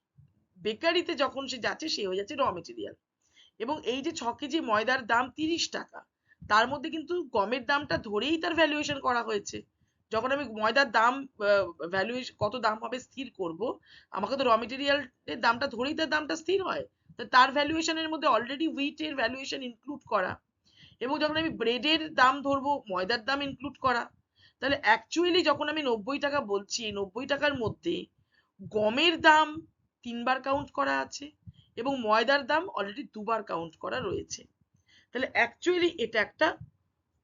বেকারিতে যখন সে যাচ্ছে সে হয়ে যাচ্ছে র মেটেরিয়াল। এবং এই যে 6 কেজি ময়দার দাম 30 টাকা, তার মধ্যে কিন্তু গমের দামটা ধরেই তার ভ্যালুয়েশন করা হয়েছে। যখন আমি ময়দার দাম ভ্যালুয়েশন কত দাম হবে স্থির করব, আমাকে তো র মেটেরিয়ালের দামটা ধরেই তার দামটা স্থির হয়। তো তার ভ্যালুয়েশনের মধ্যে অলরেডি হুইটের ভ্যালুয়েশন ইনক্লুড করা, এবং যখন আমি ব্রেডের দাম ধরবো ময়দার দাম ইনক্লুড করা। তাহলে অ্যাকচুয়ালি যখন আমি 90 টাকা বলছি, 90 টাকার মধ্যে গমের দাম 3 বার কাউন্ট করা আছে এবং ময়দার দাম অলরেডি 2 বার কাউন্ট করা রয়েছে। তাহলে অ্যাকচুয়ালি এটা একটা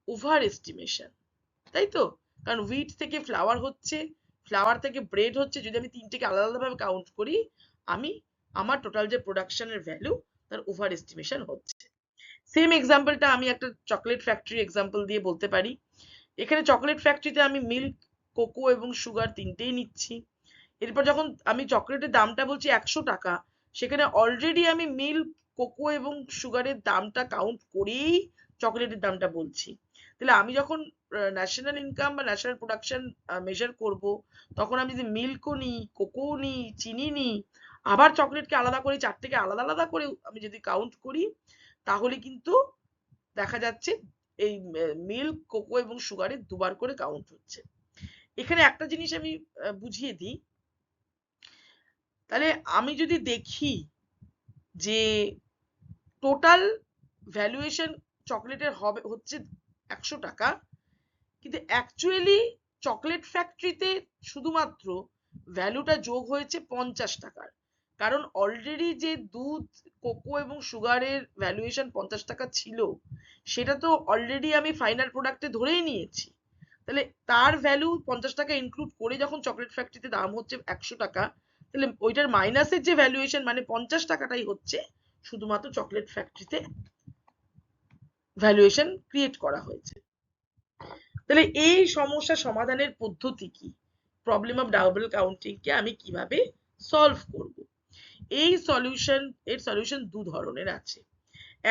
ওভার এস্টিমেশন, তাই তো? কারণ হুইট থেকে ফ্লাওয়ার হচ্ছে, ফ্লাওয়ার থেকে ব্রেড হচ্ছে, যদি আমি তিনটেকে আলাদা আলাদাভাবে কাউন্ট করি, আমি আমার টোটাল যে প্রোডাকশনের ভ্যালু তার ওভার এস্টিমেশন হচ্ছে। সেম এক্সাম্পলটা আমি একটা চকলেট ফ্যাক্টরি এক্সাম্পল দিয়ে বলতে পারি। এখানে চকলেট ফ্যাক্টরিতে আমি মিল্ক, কোকো এবং সুগার তিনটেই নিচ্ছি। এরপর যখন আমি চকলেটের দামটা বলছি 100 টাকা, সেখানে অলরেডি আমি মিল্ক, কোকো এবং সুগারের দামটা কাউন্ট করেই চকলেটের দামটা বলছি। তাহলে আমি যখন ন্যাশনাল ইনকাম বা ন্যাশনাল প্রোডাকশন মেজার করব, তখন আমি যদি মিল্কও নিই, কোকো নিই, চিনি নিই, আবার চকলেটকে আলাদা করে, চারটেকে আলাদা আলাদা করে আমি যদি কাউন্ট করি, তাহলে কিন্তু দেখা যাচ্ছে এই মিল্ক, কোকো এবং সুগারের দুবার করে কাউন্ট হচ্ছে। এখানে একটা জিনিস আমি বুঝিয়ে দিই। তাহলে আমি যদি দেখি যে টোটাল ভ্যালুয়েশন চকলেটের হচ্ছে 100 টাকা, কিন্তু অ্যাকচুয়ালি চকলেট ফ্যাক্টরিতে শুধুমাত্র ভ্যালুটা যোগ হয়েছে 50 টাকার। কারণ অলরেডি যে দুধ, কোকো এবং সুগারের ভ্যালুয়েশন 50 টাকা ছিল, সেটা তো অলরেডি আমি ফাইনাল প্রোডাক্টে ধরেই নিয়েছি। তাহলে তার ভ্যালু 50 টাকা ইনক্লুড করে যখন চকলেট ফ্যাক্টরিতে দাম হচ্ছে 100 টাকা, তাহলে ওইটার মাইনাসের যে ভ্যালুয়েশন মানে 50 টাকাটাই হচ্ছে শুধুমাত্র চকলেট ফ্যাক্টরিতে ভ্যালুয়েশন ক্রিয়েট করা হয়েছে। তাহলে এই সমস্যা সমাধানের পদ্ধতি কি? প্রবলেম অফ ডাবল কাউন্টিং কে আমি কিভাবে সলভ করব? এর সলিউশন দু ধরনের আছে।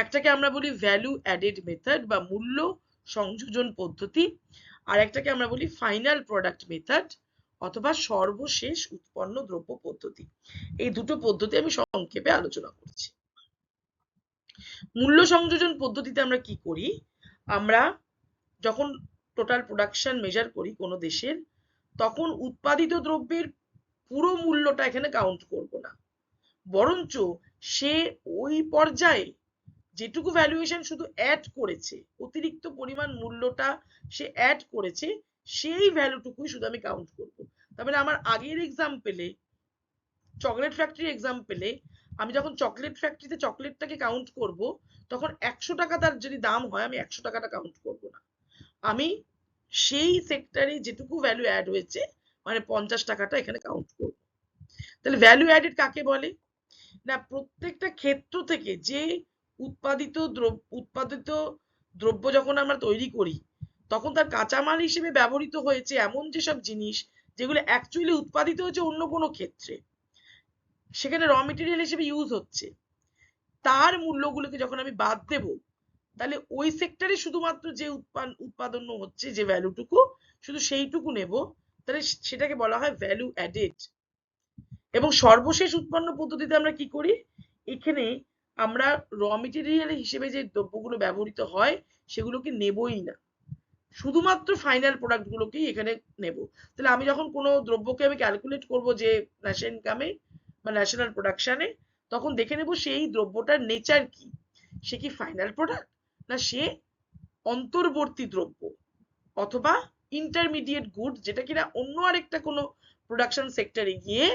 একটাকে আমরা বলি ভ্যালু অ্যাডেড মেথড বা মূল্য সংযোজন পদ্ধতি, আর একটাকে আমরা বলি ফাইনাল প্রোডাক্ট মেথড অথবা সর্বশেষ উৎপন্ন দ্রব্য পদ্ধতি। এই দুটো পদ্ধতি আমি সংক্ষেপে আলোচনা করছি। মূল্য সংযোজন পদ্ধতিতে আমরা কি করি? আমরা যখন টোটাল প্রোডাকশন মেজার করি কোনো দেশের, তখন উৎপাদিত দ্রব্যের পুরো মূল্যটা এখানে কাউন্ট করব না, বরঞ্চ সে ওই পর্যায়ে যেটুকু ভ্যালুয়েশন শুধু অ্যাড করেছে, অতিরিক্ত পরিমাণ মূল্যটা সে অ্যাড করেছে, সেই ভ্যালুটুকুই শুধু আমি কাউন্ট করব। তারপরে আমার আগের এক্সাম্পলে, চকলেট ফ্যাক্টরি এক্সাম্পলে, আমি যখন চকলেট ফ্যাক্টরিতে চকলেটটাকে কাউন্ট করব, তখন 100 টাকা তার যদি দাম হয়, আমি 100 টাকাটা কাউন্ট করব না, আমি সেই সেক্টরে যেটুকু ভ্যালু অ্যাড হয়েছে মানে 50 টাকাটা এখানে কাউন্ট করব। তাহলে ভ্যালু অ্যাডেড কাকে বলে? না, প্রত্যেকটা ক্ষেত্র থেকে যে উৎপাদিত দ্রব্য যখন আমরা তৈরি করি, তখন তার কাঁচামাল হিসেবে ব্যবহৃত হয়েছে এমন যেসব জিনিস যেগুলো অ্যাকচুয়ালি উৎপাদিত হয়েছে অন্য কোনো ক্ষেত্রে, সেখানে র মেটেরিয়াল হিসেবে ইউজ হচ্ছে, তার মূল্যগুলোকে যখন আমি বাদ দেব, তাহলে ওই সেক্টরে শুধুমাত্র যে উৎপাদন হচ্ছে যে ভ্যালুটুকু, শুধু সেইটুকু নেব, তাহলে সেটাকে বলা হয় ভ্যালু অ্যাডেড। এবং সর্বশেষ উৎপন্ন পদ্ধতিতে আমরা কি করি? এখানে আমরা র মেটেরিয়াল হিসেবে যে দ্রব্যগুলো ব্যবহৃত হয় সেগুলোকে নেবই না, শুধুমাত্র ফাইনাল প্রোডাক্ট গুলোকেই এখানে নেব। তাহলে আমি যখন কোনো দ্রব্যকে আমি ক্যালকুলেট করব যে ন্যাশনাল ইনকামে বা ন্যাশনাল প্রোডাকশনে, তখন দেখে নেব সেই দ্রব্যটার নেচার কি, সে কি ফাইনাল প্রোডাক্ট, না সে অন্তর্বর্তী দ্রব্য অথবা ইন্টারমিডিয়েট গুড, যেটা কিনা অন্য আরেকটা কোনো প্রোডাকশন সেক্টরে গিয়ে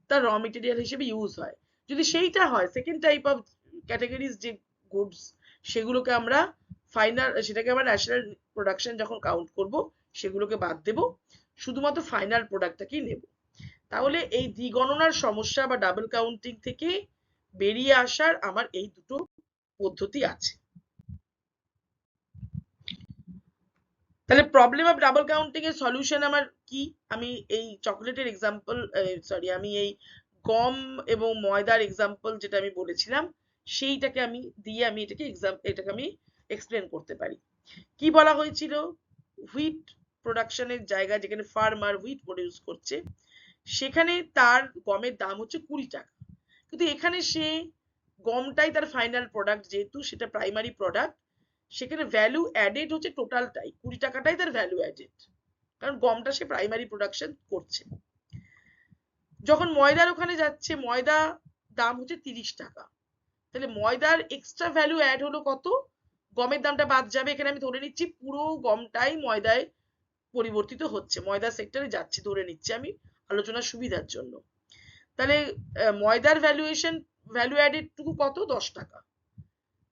তার র মেটেরিয়াল হিসেবে ইউজ হয়। যদি সেইটা হয়, সেকেন্ড টাইপ অফ ক্যাটাগরিজ যে গুডস, সেগুলোকে আমরা সেটাকে আমরা ন্যাশনাল প্রোডাকশন যখন কাউন্ট করব, সেগুলোকে বাদ দেব, শুধুমাত্র ফাইনাল প্রোডাক্টটাকেই নেব। তাহলে এই দ্বিগণনার সমস্যা বা ডাবল কাউন্টিং থেকে বেরিয়ে আসার আমার এই দুটো পদ্ধতি আছে। তাহলে প্রবলেম অফ ডাবল কাউন্টিং এর সলিউশন আমার কি? আমি এই চকলেটের এক্সাম্পল, আমি এই গম এবং ময়দার এক্সাম্পল যেটা আমি বলেছিলাম, সেইটাকে আমি দিয়ে আমি এটাকে আমি এক্সপ্লেন করতে পারি। কি বলা হয়েছিল? হুইট প্রোডাকশনের জায়গা, যেখানে ফার্মার হুইট প্রডিউস করছে, সেখানে তার গমের দাম হচ্ছে 20 টাকা, কিন্তু এখানে সে গমটাই তার ফাইনাল প্রোডাক্ট, যেহেতু সেটা প্রাইমারি প্রোডাক্ট, সেখানে ভ্যালু অ্যাডেড হচ্ছে টোটালটাই 20 টাকাটাই তার ভ্যালু অ্যাডেড, কারণ গমটা সে প্রাইমারি প্রোডাকশন করছে। যখন ময়দার ওখানে যাচ্ছে, ময়দা দাম হচ্ছে 30 টাকা, তাহলে ময়দার এক্সট্রা ভ্যালু অ্যাড হলো কত? গমের দামটা বাদ যাবে, এখানে আমি ধরে নিচ্ছি পুরো গমটাই ময়দায় পরিবর্তিত হচ্ছে, ময়দা সেক্টরে যাচ্ছে ধরে নিচ্ছি আমি আলোচনার সুবিধার জন্য। তাহলে ময়দার ভ্যালু অ্যাডেড টুকু কত? 10 টাকা।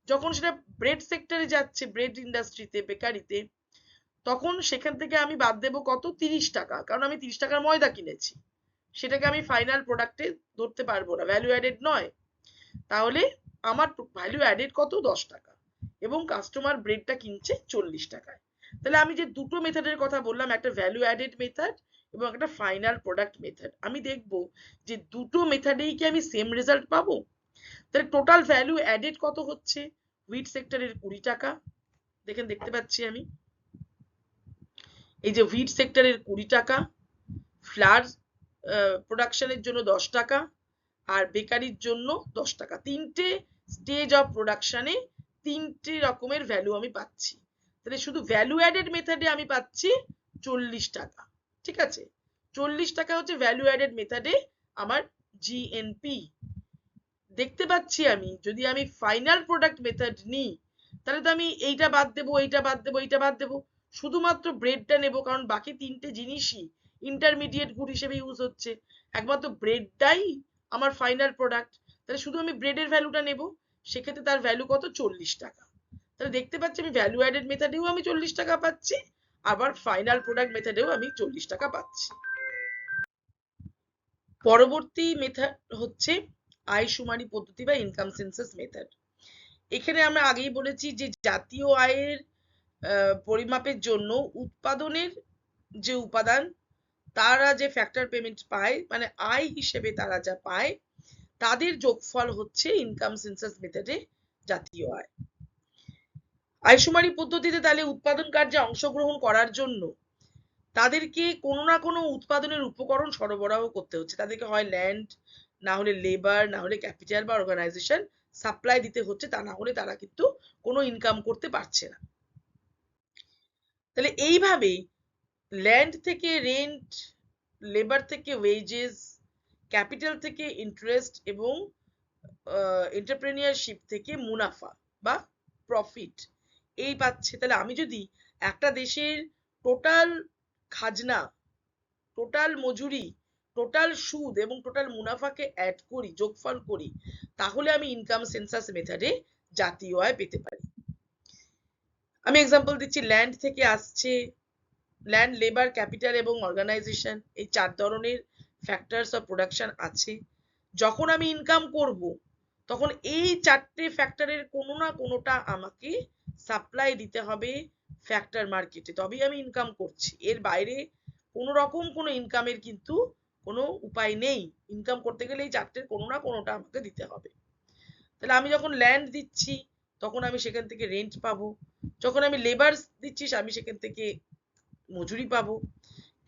যখন সেটা ব্রেড সেক্টরে যাচ্ছে, ব্রেড ইন্ডাস্ট্রিতে, বেকারিতে, তখন সেখান থেকে আমি বাদ দেব কত? 30 টাকা, কারণ আমি 30 টাকার ময়দা কিনেছি, সেটাকে আমি ফাইনাল প্রোডাক্টে ধরতে পারবো না, ভ্যালু অ্যাডেড নয়। তাহলে আমার ভ্যালু অ্যাডেড কত? 10 টাকা, এবং কাস্টমার ব্রেডটা কিনছে 40 টাকায়। তাহলে আমি যে দুটো মেথডের কথা বললাম, একটা ভ্যালু অ্যাডেড মেথড এবং একটা ফাইনাল প্রোডাক্ট মেথড, আমি দেখব যে দুটো মেথডেই কি আমি সেম রেজাল্ট পাবো। তাহলে টোটাল ভ্যালু অ্যাডেড কত হচ্ছে? হুইট সেক্টরের 20 টাকা, দেখতে পাচ্ছি আমি এই যে হুইট সেক্টরের 20 টাকা, ফ্লাওয়ার প্রোডাকশনের জন্য 10 টাকা, আর বেকারির জন্য 10 টাকা। তিনটে স্টেজ অফ প্রোডাকশনে তিনটে রকমের ভ্যালু আমি পাচ্ছি। তাহলে শুধু ভ্যালু অ্যাডেড মেথডে আমি পাচ্ছি 40 টাকা। ঠিক আছে, 40 টাকা হচ্ছে ভ্যালু অ্যাডেড মেথডে আমার জিএনপি। দেখতে পাচ্ছি আমি যদি আমি ফাইনাল প্রোডাক্ট মেথড নিই তাহলে তো আমি এইটা বাদ দেবো, এইটা বাদ দেবো, এইটা বাদ দেবো, শুধুমাত্র ব্রেডটা নেব, কারণ বাকি তিনটে জিনিসই ইন্টারমিডিয়েট গুড হিসেবে ইউজ হচ্ছে, একমাত্র ব্রেডটাই আমার ফাইনাল প্রোডাক্ট। তাহলে শুধু আমি ব্রেডের ভ্যালুটা নেব, সেক্ষেত্রে তার ভ্যালু কত? 40 টাকা। তাহলে দেখতে পাচ্ছি আমি ভ্যালু অ্যাডেড মেথডেও আমি 40 টাকা পাচ্ছি, আবার ফাইনাল প্রোডাক্ট মেথডেও আমি 40 টাকা পাচ্ছি। পরবর্তী মেথড হচ্ছে আয়শুমারি পদ্ধতি বা ইনকাম সেন্সাস মেথড। এখানে আমরা আগেই বলেছি যে জাতীয় আয়ের পরিমাপের জন্য উৎপাদনের যে উপাদান তারা যে ফ্যাক্টর পেমেন্ট পায়, মানে আয় হিসেবে তারা যা পায়, তাদের যোগফল হচ্ছে ইনকাম সেন্সাস মেথডে জাতীয় আয়। আয়শুমারি পদ্ধতিতে তাহলে উৎপাদন কার্যে অংশগ্রহণ করার জন্য তাদেরকে কোনো না কোনো উৎপাদনের উপকরণ সরবরাহ করতে হচ্ছে। তাদেরকে হয় ল্যান্ড, না হলে লেবার, না হলে ক্যাপিটাল বা অর্গানাইজেশন সাপ্লাই দিতে হচ্ছে, তা না হলে তারা কিন্তু কোনো ইনকাম করতে পারছে না। তাহলে এইভাবেই ল্যান্ড থেকে রেন্ট, লেবার থেকে ওয়েজেস, ক্যাপিটাল থেকে ইন্টারেস্ট এবং এন্টারপ্রেনিয়ারশিপ থেকে মুনাফা বা প্রফিট এই পাচ্ছে। তাহলে আমি যদি একটা দেশের টোটাল খাজনা, টোটাল মজুরি, টোটাল সুদ এবং টোটাল মুনাফাকে অ্যাড করি, যোগফল করি, তাহলে আমি ইনকাম সেন্সাস মেথডে জাতীয় আয় পেতে পারি। আমি এক্সাম্পল দিচ্ছি, ল্যান্ড থেকে আসছে ল্যান্ড, লেবার, ক্যাপিটাল এবং অর্গানাইজেশন, এই 4 ধরনের ফ্যাক্টরস অফ প্রোডাকশন আছে। যখন আমি ইনকাম করব তখন এই 4টে ফ্যাক্টরের কোনো না কোনোটা আমাকে সাপ্লাই দিতে হবে ফ্যাক্টর মার্কেটে, তবেই আমি ইনকাম করছি। এর বাইরে কোনো রকম কোনো ইনকামের কিন্তু কোনো উপায় নেই। ইনকাম করতে গেলে এই 4টের কোনো না কোনোটা আমাকে দিতে হবে। তাহলে আমি যখন ল্যান্ড দিচ্ছি তখন আমি সেখান থেকে রেন্ট পাবো, যখন আমি লেবার দিচ্ছি আমি সেখান থেকে মজুরি পাবো,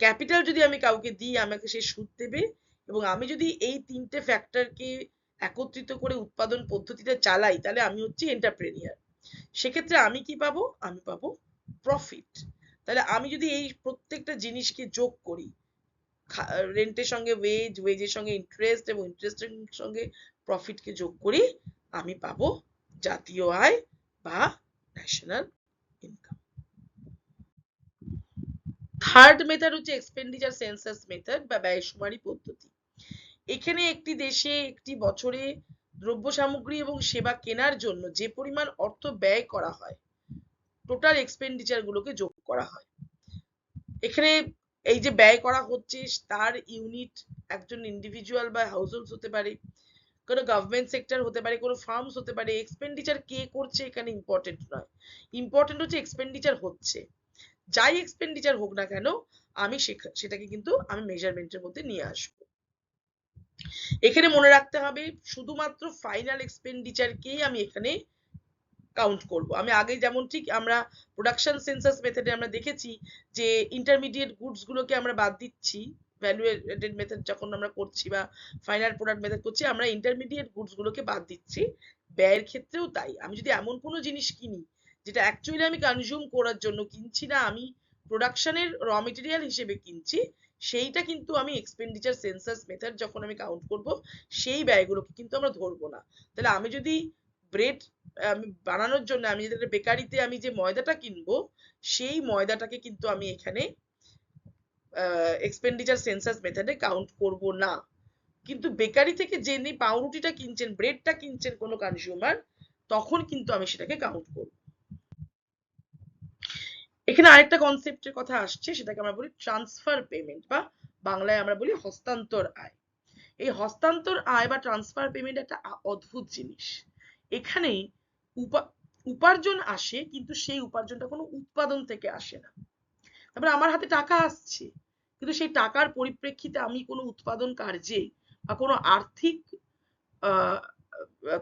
ক্যাপিটাল যদি আমি কাউকে দিই আমাকে সে সুদ দেবে, এবং আমি যদি এই 3টে ফ্যাক্টরকে একত্রিত করে উৎপাদন পদ্ধতিটা চালাই তাহলে আমি হচ্ছি এন্টারপ্রেনিয়ার। সেক্ষেত্রে আমি কি পাবো? আমি পাবো প্রফিট। তাহলে আমি যদি এই প্রত্যেকটা জিনিসকে যোগ করি, রেন্টের সঙ্গে ওয়েজ, ওয়েজের সঙ্গে ইন্টারেস্ট এবং ইন্টারেস্টের সঙ্গে প্রফিটকে যোগ করি, আমি পাবো জাতীয় আয় বা ন্যাশনাল ইনকাম। থার্ড মেথড হচ্ছে এক্সপেন্ডিচার সেন্সাস মেথড বা ব্যয়শুমারি পদ্ধতি। এখানে একটি দেশে একটি বছরে দ্রব্য সামগ্রী এবং সেবা কেনার জন্য যে পরিমাণ অর্থ ব্যয় করা হয়, টোটাল এক্সপেন্ডিচার গুলোকে যোগ করা হয়। এখানে এই যে ব্যয় করা হচ্ছে তার ইউনিট একজন ইন্ডিভিজুয়াল বা হাউসহোল্ড হতে পারে, কোনো গভর্নমেন্ট সেক্টর হতে পারে, কোনো ফার্মস হতে পারে। এক্সপেন্ডিচার কে করছে এখানে ইম্পর্টেন্ট নয়, ইম্পর্টেন্ট হচ্ছে এক্সপেন্ডিচার হচ্ছে। যাই এক্সপেন্ডিচার হোক না কেন আমি সেটাকে কিন্তু আমি মেজারমেন্টের মধ্যে নিয়ে আসবো। এখানে মনে রাখতে হবে শুধুমাত্র ফাইনাল এক্সপেন্ডিচারকেই আমি এখানে কাউন্ট করব। আমি আগে যেমন ঠিক আমরা প্রোডাকশন সেন্সাস মেথডে আমরা দেখেছি যে ইন্টারমিডিয়েট গুডস গুলোকে আমরা বাদ দিচ্ছি, ভ্যালু এডেড মেথড যখন আমরা করছি বা ফাইনাল প্রোডাক্ট মেথড করছি আমরা ইন্টারমিডিয়েট গুডস গুলোকে বাদ দিচ্ছি। ব্যয়ের ক্ষেত্রেও তাই, আমি যদি এমন কোনো জিনিস কিনি যেটা অ্যাকচুয়ালি আমি কনজিউম করার জন্য কিনছি না, আমি প্রোডাকশনের র মেটেরিয়াল হিসেবে কিনছি, সেইটা কিন্তু আমি এক্সপেন্ডিচার সেন্সাস মেথড যখন আমি কাউন্ট করব সেই ব্যয়গুলোকে কিন্তু আমরা ধরবো না। তাহলে আমি যদি ব্রেড বানানোর জন্য আমি যদি বেকারিতে আমি যে ময়দাটা কিনবো সেই ময়দাটাকে কিন্তু আমি এখানে এক্সপেন্ডিচার সেন্সাস মেথডে কাউন্ট করব না। কিন্তু বেকারি থেকে যিনি পাউরুটিটা কিনছেন, ব্রেডটা কিনছেন কোনো কনজিউমার, তখন কিন্তু আমি সেটাকে কাউন্ট করব। এখানে আরেকটা কনসেপ্টের কথা আসছে, সেটাকে আমরা বলি ট্রান্সফার পেমেন্ট বা বাংলায় আমরা বলি হস্তান্তর আয়। এই হস্তান্তর আয় বা ট্রান্সফার পেমেন্ট একটা অদ্ভুত জিনিস। এখানে উপার্জন আসে কিন্তু সেই উপার্জনটা কোনো উৎপাদন থেকে আসে না। তারপরে আমার হাতে টাকা আসছে কিন্তু সেই টাকার পরিপ্রেক্ষিতে আমি কোনো উৎপাদন কার্যে বা কোনো আর্থিক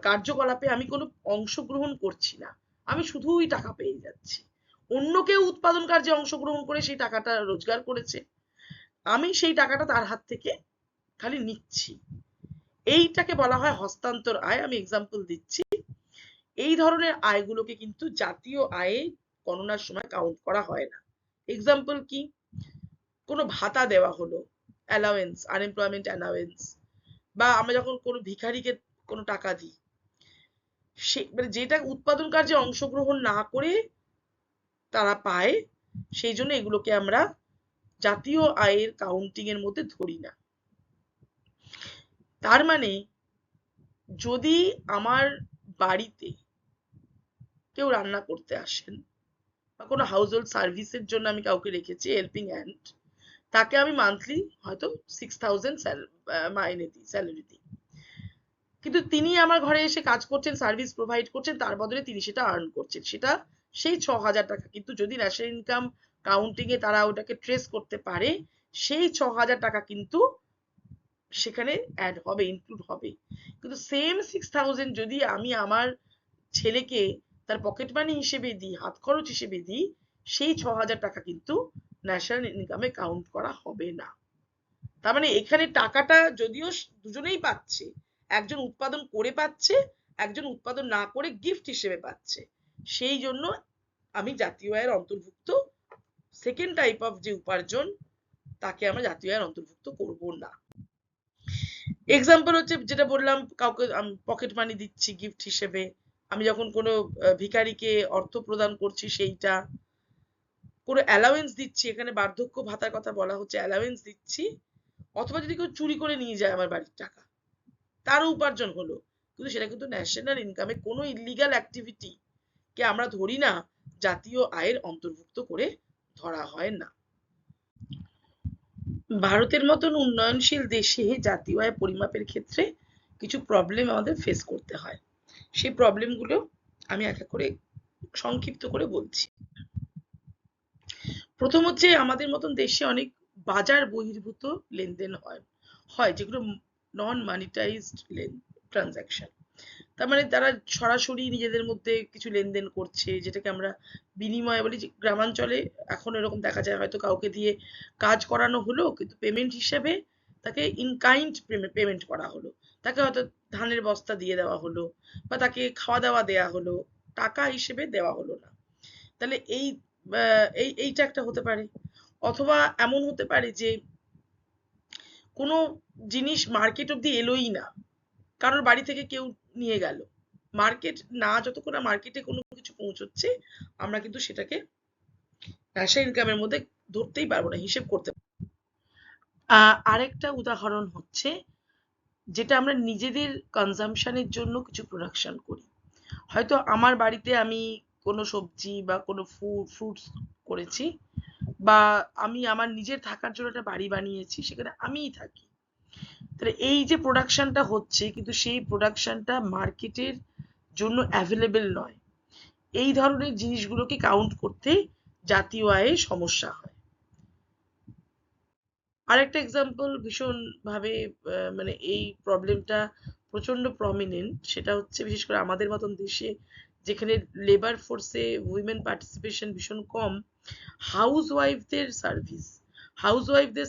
কার্যকলাপে আমি কোনো অংশগ্রহণ করছি না, আমি শুধুই টাকা পেয়ে যাচ্ছি। অন্য কেউ উৎপাদন কার্যে অংশগ্রহণ করে সেই টাকাটা রোজগার করেছে, আমি সেই টাকাটা তার হাত থেকে খালি নিচ্ছি। এইটাকে বলা হয় হস্তান্তর আয়। আমি এক্সাম্পল দিচ্ছি। এই ধরনের আয়গুলোকে কিন্তু জাতীয় আয়ে গণনার সময় কাউন্ট করা হয় না। এক্সাম্পল কি? কোনো ভাতা দেওয়া হলো, অ্যালাওয়েন্স, আনএমপ্লয়মেন্ট অ্যালাওয়েন্স, বা আমরা যখন কোনো ভিখারিকে কোনো টাকা দিই, সে মানে যেটা উৎপাদন কার্যে অংশগ্রহণ না করে তারা পায়, সেই জন্য এগুলোকে আমরা জাতীয় আয়ের কাউন্টিং এর মধ্যে ধরি না। তার মানে যদি আমার বাড়িতে কেউ রান্না করতে আসেন, বা কোনো হাউস হোল্ড সার্ভিসের জন্য আমি কাউকে রেখেছি হেল্পিং হ্যান্ড, তাকে আমি মান্থলি হয়তো 6,000 মাইনে দিই, স্যালারি দিই, কিন্তু তিনি আমার ঘরে এসে কাজ করছেন, সার্ভিস প্রোভাইড করছেন, তার বদলে তিনি সেটা আর্ন করছেন, সেটা সেই 6,000 টাকা। কিন্তু যদি ন্যাশনাল ইনকাম কাউন্টিং এ তারা ওটাকে ট্রেস করতে পারে, সেই 6,000 টাকা কিন্তু সেখানে অ্যাড হবে, ইনক্লুড হবে। কিন্তু সেম 6,000 যদি আমি আমার ছেলেকে তার পকেট মানি হিসেবে দিই, হাত খরচ হিসেবে দিই, সেই 6,000 টাকা কিন্তু ন্যাশনাল ইনকামে কাউন্ট করা হবে না। তার মানে এখানে টাকাটা যদিও দুজনেই পাচ্ছে, একজন উৎপাদন করে পাচ্ছে, একজন উৎপাদন না করে গিফট হিসেবে পাচ্ছে, সেই জন্য আমি জাতীয় আয়ের অন্তর্ভুক্ত সেকেন্ড টাইপ অফ যে উপার্জন, তাকে আমরা জাতীয় আয়ের অন্তর্ভুক্ত করব না। এক্সাম্পল হচ্ছে যেটা বললাম, কাউকে পকেট মানি দিচ্ছি গিফট হিসেবে, আমি যখন কোনো ভিখারিকে অর্থ প্রদান করছি সেইটা, কোনো অ্যালাওয়েন্স দিচ্ছি, এখানে বার্ধক্য ভাতার কথা বলা হচ্ছে, অ্যালাওয়েন্স দিচ্ছি, অথবা যদি কেউ চুরি করে নিয়ে যায় আমার বাড়ির টাকা, তারও উপার্জন হলো, কিন্তু সেটা কিন্তু ন্যাশনাল ইনকামে কোনো ইলিগাল অ্যাক্টিভিটি কে আমরা ধরি না, জাতীয় আয়ের অন্তর্ভুক্ত করে ধরা হয় না। ভারতের মতন উন্নয়নশীল দেশে জাতীয় আয় পরিমাপের ক্ষেত্রে কিছু প্রবলেম আমাদের ফেস করতে হয়। সেই প্রবলেমগুলো আমি এক এক করে সংক্ষিপ্ত করে বলছি। প্রথম হচ্ছে, আমাদের মতন দেশে অনেক বাজার বহির্ভূত লেনদেন হয় যেগুলো নন মানিটাইজড ট্রানজাকশন। তার মানে তারা সরাসরি নিজেদের মধ্যে কিছু লেনদেন করছে, যেটাকে আমরা বিনিময় বলি। গ্রামাঞ্চলে এখন এরকম দেখা যায়, হয়তো কাউকে দিয়ে কাজ করানো হলো, কিন্তু পেমেন্ট হিসেবে তাকে ইন কাইন্ড পেমেন্ট করা হলো, তাকে হয়তো ধানের বস্তা দিয়ে দেওয়া হলো, বা তাকে খাওয়া দাওয়া দেওয়া হলো, টাকা হিসেবে দেওয়া হলো না। তাহলে এইটা একটা হতে পারে। অথবা এমন হতে পারে যে কোনো জিনিস মার্কেট অব্দি এলোই না, কারোর বাড়ি থেকে কেউ নিয়ে গেল, মার্কেট না, যতক্ষণ না মার্কেটে কোনো কিছু পৌঁছচ্ছে, আমরা কিন্তু সেটাকে ন্যাশনাল ইনকামের মধ্যে ধরতেই পারবো না, হিসেব করতে পারবো। আরেকটা উদাহরণ হচ্ছে, যেটা আমরা নিজেদের কনজাম্পশনের জন্য কিছু প্রোডাকশন করি। হয়তো আমার বাড়িতে আমি কোনো সবজি বা কোনো ফ্রুটস করেছি, বা আমি আমার নিজের থাকার জন্য একটা বাড়ি বানিয়েছি, সেখানে আমিই থাকি। তাহলে এই যে প্রোডাকশনটা হচ্ছে, কিন্তু সেই প্রোডাকশনটা মার্কেটের জন্য অ্যাভেলেবেল নয়। এই ধরনের জিনিসগুলোকে কাউন্ট করতে জাতীয় আয়ে সমস্যা হয়। আরেকটা এক্সাম্পল ভীষণ ভাবে মানে এই প্রবলেমটা প্রচন্ড প্রমিনেন্ট, সেটা হচ্ছে বিশেষ করে আমাদের মতন দেশে, যেখানে লেবার ফোর্সে উইমেন পার্টিসিপেশন ভীষণ কম, হাউসওয়াইফদের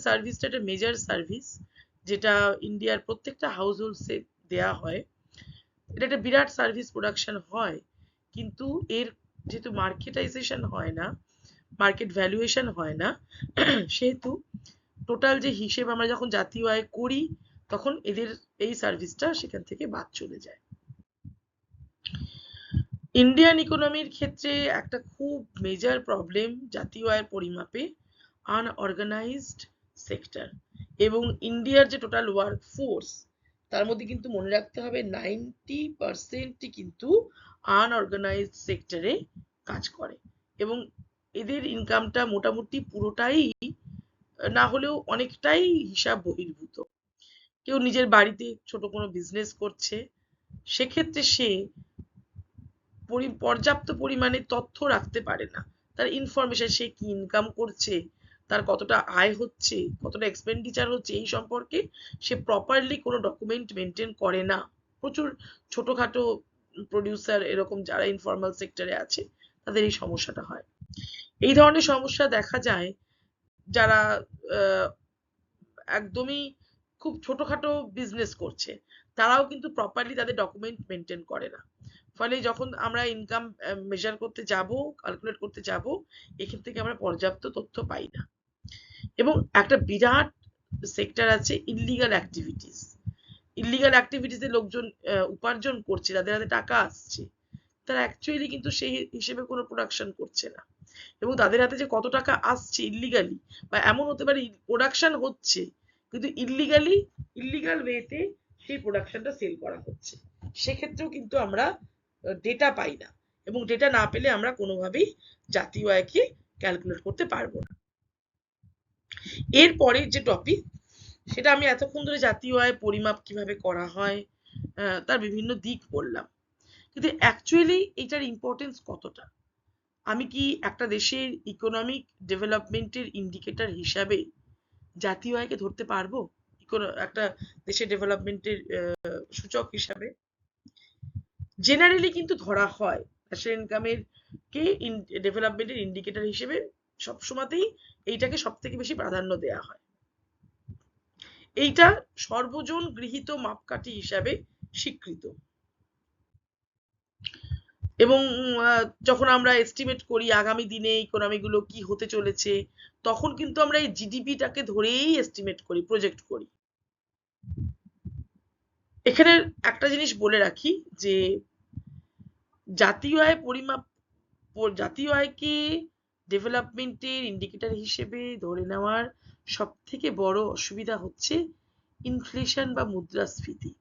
সার্ভিসটা একটা মেজর সার্ভিস, যেটা ইন্ডিয়ার প্রত্যেকটা হাউস হোল্ডসে দেয়া হয়। এটা একটা বিরাট সার্ভিস প্রোডাকশন হয়, কিন্তু এর যেহেতু মার্কেটাইজেশন হয় না, মার্কেট ভ্যালুয়েশন হয় না, সেহেতু টোটাল যে হিসেব আমরা যখন জাতীয় আয় করি, তখন এদের এই সার্ভিসটা সেখান থেকে বাদ চলে যায়। ইন্ডিয়ান ইকোনমির ক্ষেত্রে একটা খুব মেজর প্রবলেম জাতীয় আয়ের পরিমাপে আনঅর্গানাইজড সেক্টর। এবং ইন্ডিয়ার যে টোটাল ওয়ার্ক ফোর্স, তার মধ্যে কিন্তু মনে রাখতে হবে 90% কিন্তু আনঅর্গানাইজড সেক্টরে কাজ করে, এবং এদের ইনকামটা মোটামুটি পুরোটাই না হলেও অনেকটাই হিসাব বহির্ভূত। কেউ নিজের বাড়িতে ছোট কোনো বিজনেস করছে, সেক্ষেত্রে সে পর্যাপ্ত পরিমাণে তথ্য রাখতে পারে না, তার ইনফরমেশন, সে কি ইনকাম করছে, তার কতটা আয় হচ্ছে, কতটা এক্সপেন্ডিচার হচ্ছে, এই সম্পর্কে সে প্রপারলি কোনো ডকুমেন্ট মেনটেন করে না। প্রচুর ছোটখাটো প্রডিউসার এরকম যারা ইনফর্মাল সেক্টরে আছে, তাদের এই সমস্যাটা হয়। এই ধরনের সমস্যা দেখা যায় যারা একদমই খুব ছোটখাটো বিজনেস করছে, তারাও কিন্তু প্রপারলি তাদের ডকুমেন্ট মেনটেন করে না। ফলে যখন আমরা ইনকাম মেজার করতে যাব, ক্যালকুলেট করতে যাব, এখান থেকে আমরা পর্যাপ্ত তথ্য পাই না। এবং একটা বিরাট সেক্টর আছে ইললিগাল অ্যাক্টিভিটিস। ইললিগাল অ্যাক্টিভিটিসে লোকজন উপার্জন করছে, যাদের হাতে টাকা আসছে, তারা অ্যাকচুয়ালি কিন্তু সেই হিসেবে কোনো প্রোডাকশন করছে না। এবং তাদের হাতে যে কত টাকা আসছে ইললিগালি, বা এমন হতে পারে প্রোডাকশন হচ্ছে কিন্তু ইললিগাল ওয়েতে সেই প্রোডাকশনটা সেল করা হচ্ছে, সেক্ষেত্রেও কিন্তু আমরা ডেটা পাই না, এবং ডেটা না পেলে আমরা কোনোভাবেই জাতীয় আয়কে ক্যালকুলেট করতে পারবো না। এরপরে যে টপিক, সেটা আমি এতক্ষণ ধরে জাতীয় আয় পরিমাপ কিভাবে করা হয় তার বিভিন্ন দিক বললাম, কিন্তু অ্যাকচুয়ালি এটার ইম্পর্টেন্স কতটা? আমি কি একটা দেশের ইকোনমিক ডেভেলপমেন্টের ইন্ডিকেটর হিসাবে জাতীয় আয়কে ধরতে পারবো একটা দেশের ডেভেলপমেন্টের সূচক হিসাবে? জেনারেলি কিন্তু ধরা হয় ন্যাশনাল ইনকামের কে ডেভেলপমেন্টের ইন্ডিকেটর হিসেবে সবসময়তেই এইটাকে সব থেকে বেশি প্রাধান্য দেওয়া হয়। এইটা সর্বজন গৃহীত মাপকাঠি হিসাবে স্বীকৃত। এবং যখন আমরা এস্টিমেট করি আগামী দিনে ইকোনমি গুলো কি হতে চলেছে, তখন কিন্তু আমরা এই জিডিপিটাকে ধরেই এস্টিমেট করি, প্রজেক্ট করি। এখানে একটা জিনিস বলে রাখি যে জাতীয় আয় পরিমাপ, জাতীয় আয়কে ডেভেলপমেন্টের ইন্ডিকেটর হিসেবে ধরে নেওয়ার সব থেকে বড় অসুবিধা হচ্ছে ইনফ্লেশন বা মুদ্রাস্ফীতি।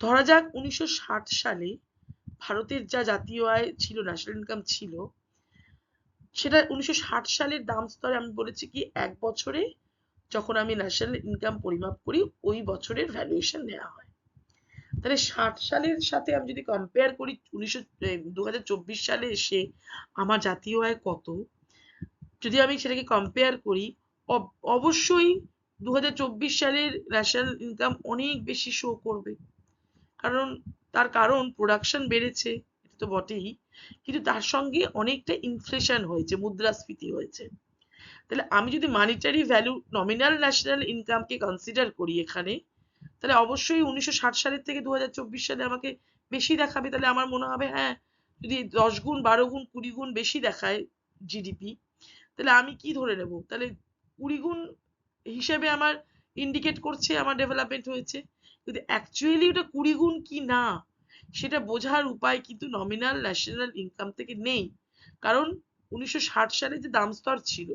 ধরা যাক 1960 সালে ভারতের যা জাতীয় আয় ছিল, ন্যাশনাল ইনকাম ছিল, সেটা 1960 সালের দাম স্তরে আমি বলেছি কি এক বছরে যখন আমি ন্যাশনাল ইনকাম পরিমাপ করি ওই বছরের ভ্যালুয়েশন নেওয়া হয়। তাহলে 60 সালের সাথে আমি যদি কম্পেয়ার করি 2024 সালে এসে আমার জাতীয় আয় কত, যদি আমি সেটাকে কম্পেয়ার করি, অবশ্যই 2024 সালের ন্যাশনাল ইনকাম অনেক বেশি শো করবে। তার কারণ প্রোডাকশন বেড়েছে, এটা তো বটেই, কিন্তু তার সঙ্গে অনেকটা ইনফ্লেশন হয়েছে, মুদ্রাস্ফীতি হয়েছে। তাহলে আমি যদি মানিটারি ভ্যালু নমিনাল ন্যাশনাল ইনকামকে কনসিডার করি এখানে, তাহলে অবশ্যই 1960 সালের থেকে 2024 সালে আমাকে বেশি দেখাবে। তাহলে আমার মনে হবে হ্যাঁ, যদি 10 গুণ 12 গুণ 20 গুণ বেশি দেখায় জিডিপি, তাহলে আমি কি ধরে নেব? তাহলে 20 গুণ হিসেবে আমার ইন্ডিকেট করছে আমার ডেভেলপমেন্ট হয়েছে। কিন্তু অ্যাকচুয়ালি ওটা 20 গুণ কি না সেটা বোঝার উপায় কিন্তু নমিনাল ন্যাশনাল ইনকাম থেকে নেই। কারণ 1960 সালে যে দাম স্তর ছিল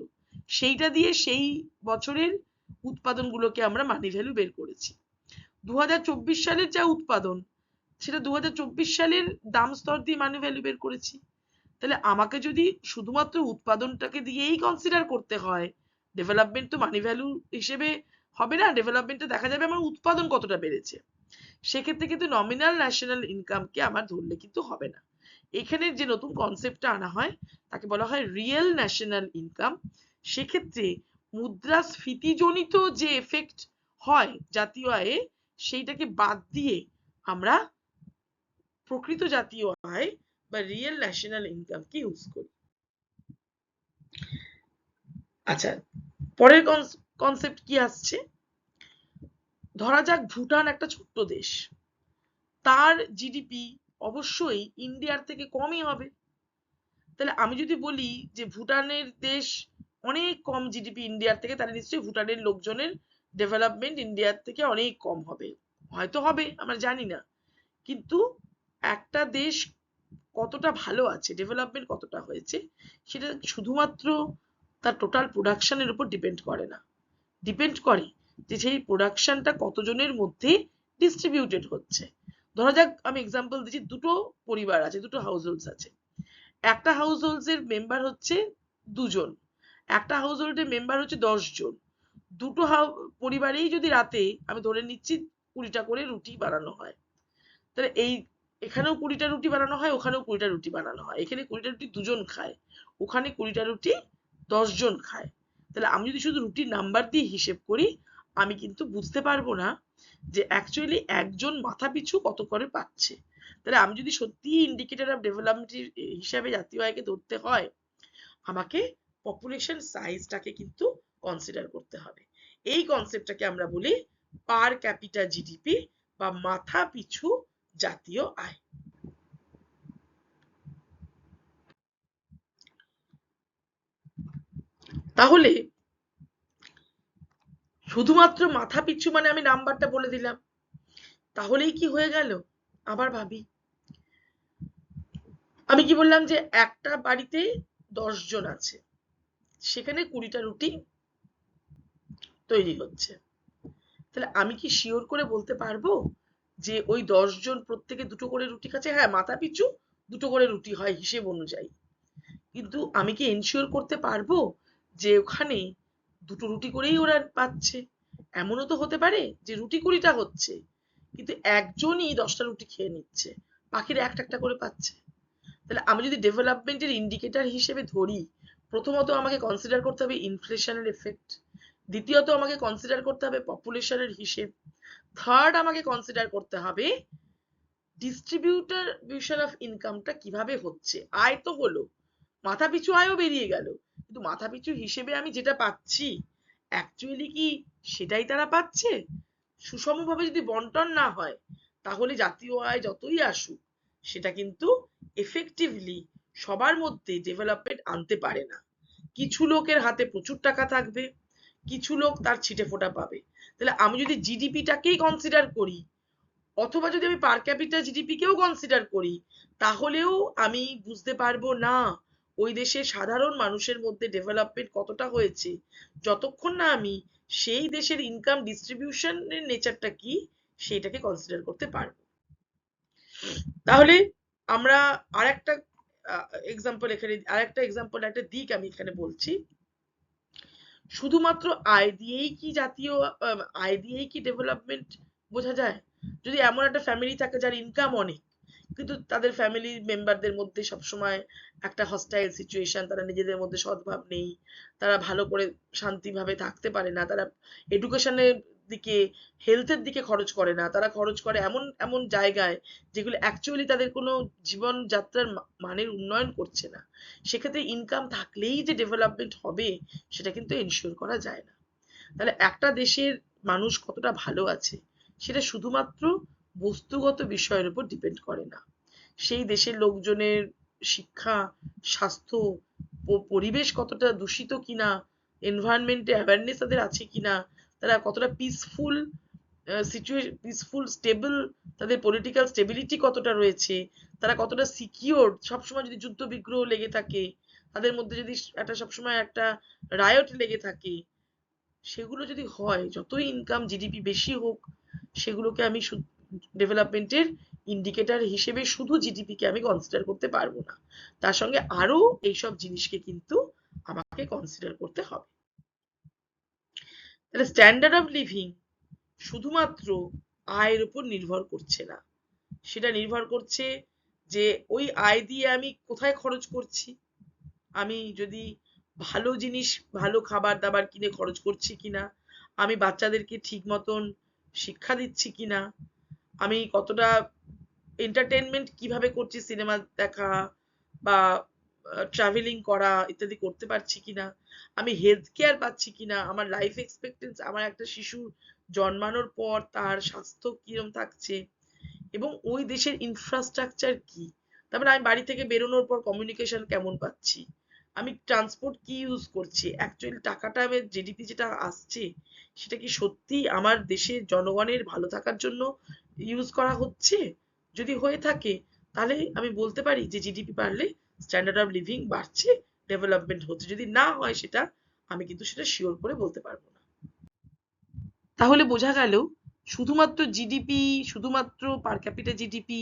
সেইটা দিয়ে সেই বছরের উৎপাদনগুলোকে আমরা মানি ভ্যালু বের করেছি। 2024 সালের যা উৎপাদন সেটা 2024 সালের দাম স্তর দিয়ে মানি ভ্যালু বের করেছি। তাহলে আমাকে যদি শুধুমাত্র উৎপাদনটাকে দিয়েই কনসিডার করতে হয়, ডেভেলপমেন্ট তো মানি ভ্যালু হিসেবে হবে না। ডেভেলপমেন্টে দেখা যাবে আমার উৎপাদন কতটা বেড়েছে, সেক্ষেত্রে কিন্তু নমিনাল ন্যাশনাল ইনকামকে আমার ধরলে কিন্তু হবে না। এখানে যে নতুন কনসেপ্টটা আনা হয় তাকে বলা হয় রিয়েল ন্যাশনাল ইনকাম। সেক্ষেত্রে মুদ্রাস্ফীতিজনিত যে এফেক্ট হয় জাতীয় আয়ে, সেইটাকে বাদ দিয়ে আমরা প্রকৃত জাতীয় আয় বা রিয়েল ন্যাশনাল ইনকামকে ইউজ করি। আচ্ছা, পরের কনসেপ্ট কি আসছে? ধরা যাক ভুটান একটা ছোট্ট দেশ, তার জিডিপি অবশ্যই ইন্ডিয়ার থেকে কমই হবে। তাহলে আমি যদি বলি যে ভুটানের দেশ অনেক কম জিডিপি ইন্ডিয়ার থেকে, তাহলে নিশ্চয়ই ভুটানের লোকজনের ডেভেলপমেন্ট ইন্ডিয়ার থেকে অনেক কম হবে। হয়তো হবে, আমরা জানি না। কিন্তু একটা দেশ কতটা ভালো আছে, ডেভেলপমেন্ট কতটা হয়েছে, সেটা শুধুমাত্র তার টোটাল প্রোডাকশনের উপর ডিপেন্ড করে না। ডিপেন্ড করে যে সেই প্রোডাকশনটা কতজনের মধ্যে ডিস্ট্রিবিউটেড হচ্ছে। ধরা যাক আমি এক্সাম্পল দিচ্ছি, দুটো পরিবার আছে, দুটো হাউস হোল্ডস আছে। একটা হাউস হোল্ডস এর মেম্বার হচ্ছে 2 জন, একটা হাউস হোল্ডের মেম্বার হচ্ছে 10 জন। দুটো পরিবারেই যদি রাতে আমি ধরে নিচ্ছি 20টা করে রুটি বানানো হয়, তাহলে এখানেও 20টা রুটি বানানো হয়, ওখানেও 20টা রুটি বানানো হয়। এখানে 20টা রুটি 2 জন খায়, ওখানে 20টা রুটি 10 জন খায়। তাহলে আমি যদি শুধু রুটির নাম্বার দিয়ে হিসেব করি, আমি কিন্তু বুঝতে পারবো না যে অ্যাকচুয়ালি একজন মাথা পিছু কত করে পাচ্ছে। তাহলে আমি যদি সত্যি ইন্ডিকেটর অফ ডেভেলপমেন্ট হিসাবে জাতীয় আয়কে ধরতে হয়, আমাকে পপুলেশন সাইজটাকে কিন্তু কনসিডার করতে হবে। এই কনসেপ্টটাকে আমরা বলি পার ক্যাপিটা জিডিপি বা মাথা পিছু জাতীয় আয়। তাহলে শুধুমাত্র মাথা পিছু মানে আমি নাম্বারটা বলে দিলাম, তাহলেই কি হয়ে গেল? আবার ভাবি, আমি কি বললাম যে একটা বাড়িতে 10 জন আছে, সেখানে 20টা রুটি তৈরি হচ্ছে। তাহলে আমি কি শিওর করে বলতে পারবো যে ওই 10 জন প্রত্যেকে 2টো করে রুটি খাচ্ছে? হ্যাঁ, মাথা পিছু 2টো করে রুটি হয় হিসেব অনুযায়ী, কিন্তু আমি কি এনশিওর করতে পারবো যে ওখানে 2টো রুটি করেই ওরা পাচ্ছে? এমনও তো হতে পারে যে রুটি 20টা হচ্ছে, কিন্তু একজনই 10টা রুটি খেয়ে নিচ্ছে, বাকিরা একটা একটা করে পাচ্ছে। তাহলে আমি যদি ডেভেলপমেন্টের ইন্ডিকেটর হিসেবে ধরি, প্রথমত আমাকে কনসিডার করতে হবে ইনফ্লেশনের এফেক্ট, দ্বিতীয়ত আমাকে কনসিডার করতে হবে পপুলেশনের হিসেব, থার্ড আমাকে কনসিডার করতে হবে ডিস্ট্রিবিউশন অফ ইনকামটা কিভাবে হচ্ছে। আয় তো হলো, মাথা পিছু আয়ও বেরিয়ে গেল, কিন্তু মাথা পিছু হিসেবে আমি যেটা পাচ্ছি অ্যাকচুয়ালি কি সেটাই তারা পাচ্ছে? সুষমভাবে যদি বন্টন না হয়, তাহলে জাতীয় আয় যতই আসুক সেটা কিন্তু এফেক্টিভলি সবার মধ্যে ডেভেলপমেন্ট আনতে পারে না। কিছু লোকের হাতে প্রচুর টাকা থাকবে, কিছু লোক তার ছিটে ফোটা পাবে। তাহলে আমি যদি জিডিপিটাকেই কনসিডার করি, অথবা যদি আমি পার ক্যাপিটা জিডিপি কেও কনসিডার করি, তাহলেও আমি বুঝতে পারবো না ওই দেশের সাধারণ মানুষের মধ্যে ডেভেলপমেন্ট কতটা হয়েছে, যতক্ষণ না আমি সেই দেশের ইনকাম ডিস্ট্রিবিউশনের নেচারটা কি সেইটাকে কনসিডার করতে পারবো। তাহলে আমরা আরেকটা এক্সাম্পল এখানে, আরেকটা এক্সাম্পল, একটা দিক আমি এখানে বলছি। শুধুমাত্র আয় দিয়েই কি জাতীয় আয় দিয়েই কি ডেভেলপমেন্ট বোঝা যায়? যদি এমন একটা ফ্যামিলি থাকে যার ইনকাম অনেক, কিন্তু তাদের ফ্যামিলি মেম্বারদের মধ্যে সবসময় একটা হস্টাইল সিচুয়েশন, তারা নিজেদের মধ্যে সদ্ভাব নেই, তারা ভালো করে শান্তিভাবে থাকতে পারে না, তারা এডুকেশনের দিকে, হেলথের দিকে খরচ করে না, তারা খরচ করে এমন এমন জায়গায় যেগুলো অ্যাকচুয়ালি তাদের কোনো জীবনযাত্রার মানের উন্নয়ন করছে না, সেক্ষেত্রে ইনকাম থাকলেই যে ডেভেলপমেন্ট হবে সেটা কিন্তু এনশিওর করা যায় না। তাহলে একটা দেশের মানুষ কতটা ভালো আছে সেটা শুধুমাত্র বস্তুগত বিষয়ের উপর ডিপেন্ড করে না, সেই দেশের লোকজনের শিক্ষা, স্বাস্থ্য, পরিবেশ কতটা দূষিত কিনা, এনভায়রনমেন্টে অ্যাওয়ারনেস তাদের আছে কিনা, তারা কতটা পিসফুল পিসফুল স্টেবল, তাদের পলিটিক্যাল স্টেবিলিটি কতটা রয়েছে, তারা কতটা সিকিওর, সবসময় যদি যুদ্ধ বিগ্রহ লেগে থাকে, তাদের মধ্যে যদি একটা সবসময় একটা রায়ট লেগে থাকে, সেগুলো যদি হয়, যতই ইনকাম জিডিপি বেশি হোক, সেগুলোকে আমি ডেভেলপমেন্টের ইন্ডিকেটর হিসেবে শুধু জিডিপি কে আমি কনসিডার করতে পারবো না, তার সঙ্গে আরো এইসব জিনিসকে কিন্তু আমাকে কনসিডার করতে হবে। তাহলে স্ট্যান্ডার্ড অফ লিভিং শুধুমাত্র আয়ের উপর নির্ভর করছে না, সেটা নির্ভর করছে যে ওই আয় দিয়ে আমি কোথায় খরচ করছি। আমি যদি ভালো জিনিস, ভালো খাবার দাবার কিনে খরচ করছি কিনা, আমি বাচ্চাদেরকে ঠিক মতন শিক্ষা দিচ্ছি কিনা, আমি কতটা এন্টারটেনমেন্ট কিভাবে করছি, সিনেমা দেখা বা ট্রাভেলিং করা ইত্যাদি করতে পারছি কিনা, আমি হেলথ কেয়ার পাচ্ছি কিনা, আমার লাইফ এক্সপেক্টেন্সি, আমার একটা শিশু জন্মানোর পর তার স্বাস্থ্য কিরম থাকছে, এবং ওই দেশের ইনফ্রাস্ট্রাকচার কি, তারপরে আমি বাড়ি থেকে বেরোনোর পর কমিউনিকেশন কেমন পাচ্ছি, আমি ট্রান্সপোর্ট কি ইউজ করছি, অ্যাকচুয়ালি টাকাটা আমার জিডিপি যেটা আসছে সেটা কি সত্যি আমার দেশের জনগণের ভালো থাকার জন্য ইউজ করা হচ্ছে? যদি হয়ে থাকে তাহলে আমি বলতে পারি যে জিডিপি বাড়লে স্ট্যান্ডার্ড অফ লিভিং বাড়ছে, ডেভেলপমেন্ট হচ্ছে। যদি না হয় সেটা আমি কিন্তু সেটা শিওর করে বলতে পারবো না। তাহলে বোঝা গেল শুধুমাত্র জিডিপি, শুধুমাত্র পার ক্যাপিটা জিডিপি,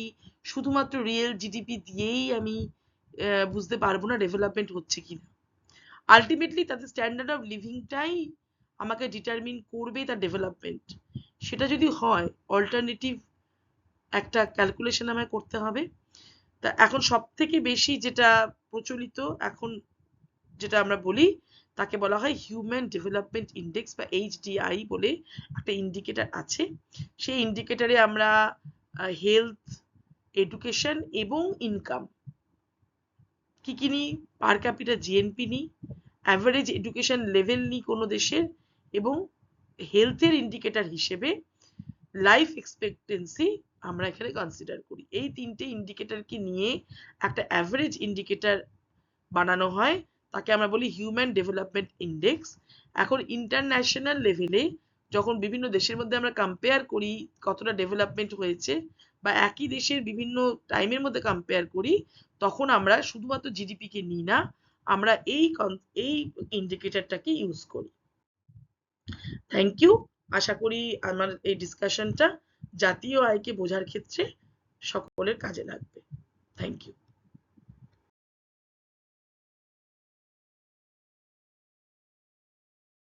শুধুমাত্র রিয়েল জিডিপি দিয়েই আমি বুঝতে পারবো না ডেভেলপমেন্ট হচ্ছে কিনা। আলটিমেটলি তাদের স্ট্যান্ডার্ড অফ লিভিংটাই আমাকে ডিটারমিন করবে তার ডেভেলপমেন্ট। সেটা যদি হয়, অল্টারনেটিভ একটা ক্যালকুলেশন আমায় করতে হবে। তা এখন সব থেকে বেশি যেটা প্রচলিত এখন, যেটা আমরা বলি, তাকে বলা হয় হিউম্যান ডেভেলপমেন্ট ইন্ডেক্স বা HDI বলে একটা ইন্ডিকেটর আছে। সেই ইন্ডিকেটরে আমরা হেলথ, এডুকেশন এবং ইনকাম কি নিই? পার ক্যাপিটা জিএনপি নিই, অ্যাভারেজ এডুকেশন লেভেল নিই কোনো দেশের, এবং হেলথের ইন্ডিকেটর হিসেবে লাইফ এক্সপেক্টেন্সি আমরা এখানে কনসিডার করি। এই তিনটে ইন্ডিকেটরকে নিয়ে একটা অ্যাভারেজ ইন্ডিকেটর বানানো হয়, তাকে আমরা বলি হিউম্যান ডেভেলপমেন্ট ইন্ডেক্স। এখন ইন্টারন্যাশনাল লেভেলে যখন বিভিন্ন দেশের মধ্যে আমরা কম্পেয়ার করি কতটা ডেভেলপমেন্ট হয়েছে, বা একই দেশের বিভিন্ন টাইমের মধ্যে কম্পেয়ার করি, তখন আমরা শুধুমাত্র জিডিপি কে নিই না, আমরা এই ইন্ডিকেটরটাকে ইউজ করি। Thank you. আশা করি আমার এই ডিসকাশনটা জাতীয় আয়কে বোঝার ক্ষেত্রে সকলের কাজে লাগবে। Thank you.